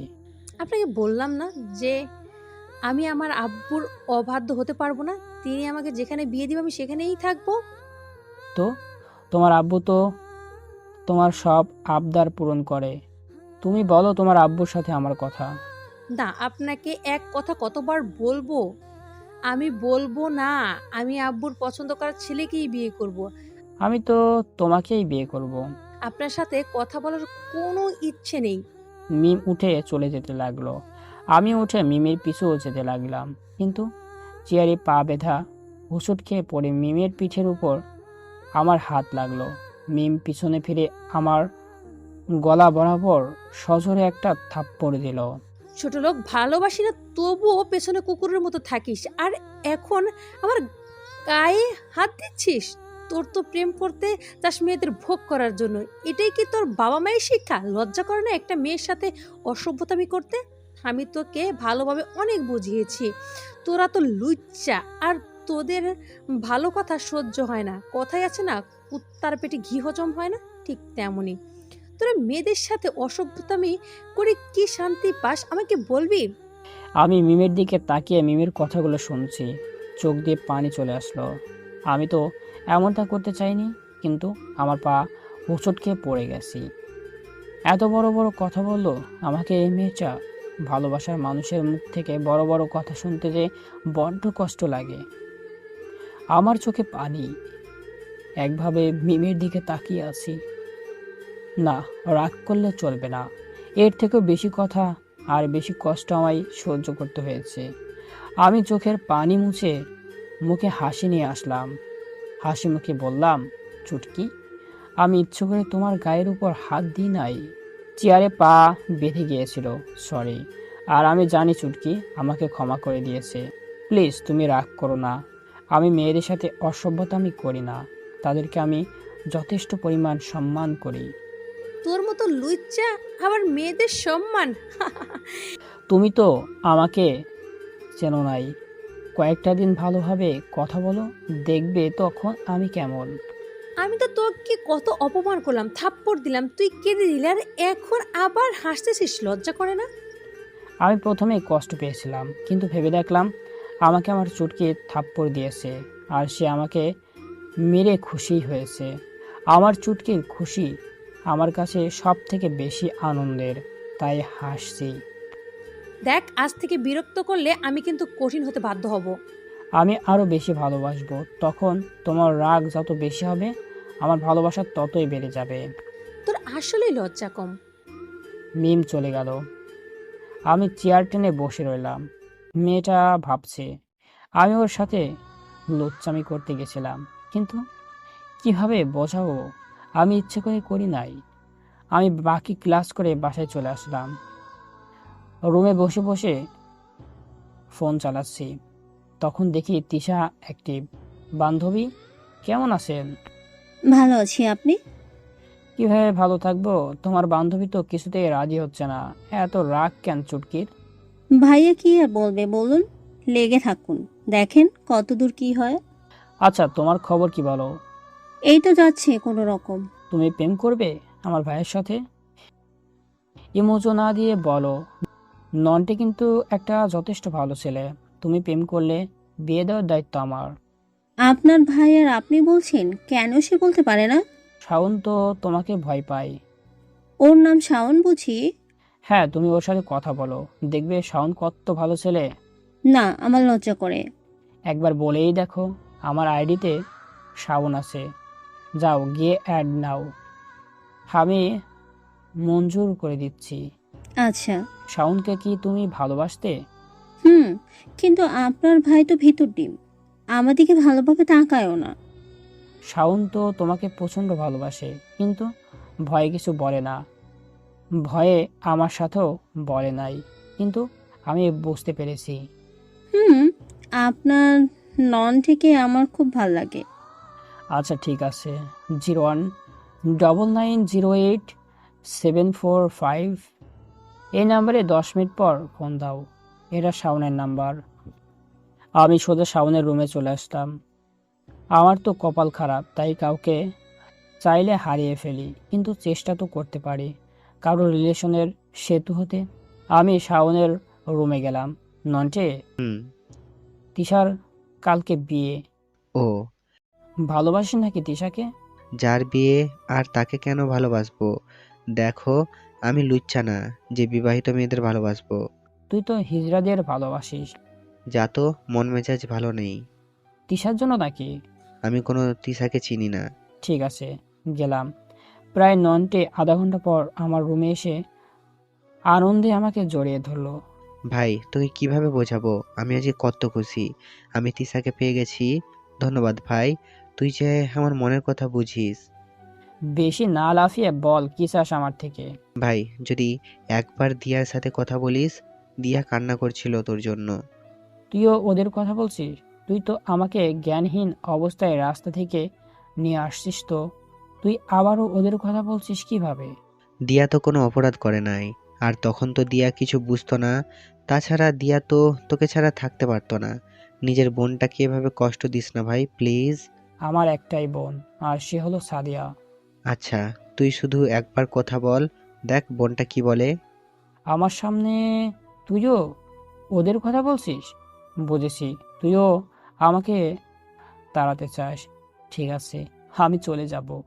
আপনাকে বললাম না যে আমি আমার আব্বুর অবাধ্য হতে পারবো না। তিনি আমাকে যেখানে বিয়ে দিবে আমি সেখানেই থাকবো। তো তোমার আব্বু তো তোমার সব আবদার পূরণ করে। তুমি বলো তোমার আব্বুর সাথে আমার কথা। না, আপনাকে এক কথা কতবার বলবো? আমি বলবো না। আমি আব্বুর পছন্দ করার ছেলেকেই বিয়ে করব। আমি তো তোমাকেই বিয়ে করব। আপনার সাথে কথা বলার কোনো ইচ্ছে নেই। মিম উঠে চলে যেতে লাগলো। আমি উঠে মিমের পিছু যেতে লাগলাম, কিন্তু চেয়ারে পা বেঁধা হোঁচট খেয়ে পড়ে মিমের পিঠের উপর আমার হাত লাগলো। মিম পিছনে ফিরে আমার গলা বরাবর সজোরে একটা থাপ্পড় দিল। ছোট লোক, ভালোবাসি না তবুও পেছনে কুকুরের মতো থাকিস, আর এখন আমার গায়ে হাত দিচ্ছিস? তোর তো প্রেম করতে চাস মেয়েদের ভোগ করার জন্য। এটাই কি তোর বাবা মায়ের শিক্ষা? লজ্জা করে না একটা মেয়ের সাথে অসভ্যতামি করতে? আমি তোকে ভালোভাবে অনেক বুঝিয়েছি, তোরা তো লুচ্চা, আর তোদের ভালো কথা সহ্য হয় না। কথাই আছে না, কুত্তার পেটে ঘি হজম হয় না, ঠিক তেমনই তোরা মেয়েদের সাথে অসভ্যতামি করে কি শান্তি পাস আমাকে বলবি? আমি মিমের দিকে তাকিয়ে মিমের কথাগুলো শুনছি, চোখ দিয়ে পানি চলে আসলো। আমি তো এমনটা করতে চাইনি, কিন্তু আমার পা হোঁচট খেয়ে পড়ে গেছি। এত বড় বড় কথা বললো আমাকে এই মেয়েটা। ভালোবাসার মানুষের মুখ থেকে বড় বড় কথা শুনতে যে বড্ড কষ্ট লাগে। আমার চোখে পানি। একভাবে মিমের দিকে তাকিয়ে আছি। না, রাগ করলে চলবে না। এর থেকেও বেশি কথা আর বেশি কষ্ট আমায় সহ্য করতে হয়েছে। আমি চোখের পানি মুছে মুখে হাসি নিয়ে আসলাম। হাসি মুখে বললাম, চুটকি, আমি ইচ্ছে করে তোমার গায়ের উপর হাত দিই নাই। চেয়ারে পা বেঁধে গিয়েছিল, সরি। আর আমি জানি চুটকি আমাকে ক্ষমা করে দিয়েছে। প্লিজ তুমি রাগ করো না। আমি মেয়েদের সাথে অসভ্যতামি করি না, তাদেরকে আমি যথেষ্ট পরিমাণ সম্মান করি। তোর মতো লুচ্চা আবার মেয়েদের সম্মান? তুমি তো আমাকে চেনো নাই। কয়েকটা দিন ভালোভাবে কথা বলো, দেখবে তখন আমি কেমন। আমি তো তোকে কত অপমান করলাম, থাপ্পড় দিলাম, তুই কেঁদে দিলি, আর এখন আবার হাসতেছিস? লজ্জা করে না? আমি প্রথমে কষ্ট পেয়েছিলাম, কিন্তু ভেবে দেখলাম আমাকে আমার চুটকি থাপ্পড় দিয়েছে, আর সে আমাকে মেরে খুশি হয়েছে। আমার চুটকির খুশি আমার কাছে সব থেকে বেশি আনন্দের, তাই হাসছি। দেখ, আজ থেকে বিরক্ত করলে আমি কিন্তু কঠিন হতে বাধ্য হব। আমি আরও বেশি ভালোবাসবো। তখন তোমার রাগ যত বেশি হবে, আমার ভালোবাসা ততই বেড়ে যাবে। তোর আসলেই লজ্জা কম। মিম চলে গেল। আমি চেয়ার টেনে বসে রইলাম। মেয়েটা ভাবছে আমি ওর সাথে লুচ্চামি করতে গেছিলাম, কিন্তু কিভাবে বোঝাবো? আমি ইচ্ছে করে করি নাই। আমি বাকি ক্লাস করে বাসায় চলে আসলাম। রুমে বসে বসে ফোন চালাচ্ছি, তখন দেখি তিশা অ্যাক্টিভ। বান্ধবী, কেমন আছেন? ভালো আছি, আপনি? কিভাবে ভালো থাকবো? তোমার বান্ধবী তো কিছুতেই রাজি হচ্ছে না। এত রাগ কেন চুটকির? ভাইয়া কি আর বলবে বলুন, লেগে থাকুন, দেখেন কতদূর কি হয়। আচ্ছা, তোমার খবর কি বলো? এই তো যাচ্ছে কোনো রকম। তুমি প্রেম করবে আমার ভাইয়ের সাথে? ইমোজো না দিয়ে বলো। নন্টে কিন্তু একটা যথেষ্ট ভালো ছেলে। তুমি প্রেম করলে বিয়ে দেওয়ার দায়িত্ব আমার। আপনার ভাই আর আপনি বলছেন, কেন সে বলতে পারে না? শাওন তো তোমাকে ভয় পায়। ওর নাম শাওন বুঝি? হ্যাঁ, তুমি ওর সাথে কথা বলো, দেখবে শাওন কত ভালো ছেলে। না, আমার লজ্জা করে। একবার বলেই দেখো, আমার আইডিতে শাওন আছে, যাও গিয়ে অ্যাড নাও, আমি মঞ্জুর করে দিচ্ছি। আচ্ছা। শাওনকে কি তুমি ভালোবাসতে? কিন্তু আপনার ভাই তো ভিতর ডিম, আমাদিকে ভালোভাবে তাকায়ও না। শাওন তো তোমাকে প্রচণ্ড ভালোবাসে, কিন্তু ভয়ে কিছু বলে না। ভয়ে আমার সাথেও বলে নাই, কিন্তু আমি বুঝতে পেরেছি। আপনার নন থেকে আমার খুব ভাল লাগে। আচ্ছা ঠিক আছে, 0199087445 এই নাম্বারে 10 মিনিট পর ফোন দাও। এটা শাওনের নাম্বার। আমি সোজা শাওনের রুমে চলে আসলাম। আমার তো কপাল খারাপ, তাই কাউকে চাইলে হারিয়ে ফেলি, কিন্তু চেষ্টা তো করতে পারি কারোর রিলেশনের সেতু হতে। আমি শাওনের রুমে গেলাম। নন্টে, হুম। তিশার কালকে বিয়ে। ও, ভালোবাসি নাকি তিশাকে? যার বিয়ে আর তাকে কেন ভালোবাসবো? দেখো, আমি লুচ্চা না যে বিবাহিত মেয়েদের ভালোবাসবো। তুই তো হিজড়াদের ভালোবাসিস। যা তো, মন মেজাজ ভালো নেই। তিশার জন্য নাকি? আমি কোনো তিশাকে চিনি না। ঠিক আছে, গেলাম। প্রায় নন্টে আধা ঘন্টা পর আমার রুমে এসে আনন্দে আমাকে জড়িয়ে ধরলো। ভাই, তোকে কিভাবে বোঝাবো আমি আজকে কত খুশি। আমি তিশাকে পেয়ে গেছি। ধন্যবাদ ভাই, তুই যে আমার মনের কথা বুঝিস। বেশি না লাফিয়ে বল, কি চাস আমার থেকে? ভাই, যদি একবার দিয়ার সাথে কথা বলিস। দিয়া কান্না করছিল তোর জন্য। তুইও ওদের কথা বলছিস? তুই তো আমাকে জ্ঞানহীন অবস্থায় রাস্তা থেকে নিয়ে আসছিস, তো তুই আবারও ওদের কথা বলছিস কিভাবে? দিয়া তো কোনো অপরাধ করে নাই। আর তখন তো দিয়া কিছু বুঝতো না। তাছাড়া দিয়া তো তোকে ছাড়া থাকতে পারতো না। নিজের বোনটাকে এভাবে কষ্ট দিস না ভাই, প্লিজ। আমার একটাই বোন, আর সে হলো সাদিয়া। আচ্ছা, তুই শুধু একবার কথা বল, দেখ বোনটা কি বলে। আমার সামনে তুইও ওদের কথা বলছিস? বুঝেছি, তুইও আমাকে তাড়াতে চাস। ঠিক আছে, আমি চলে যাব।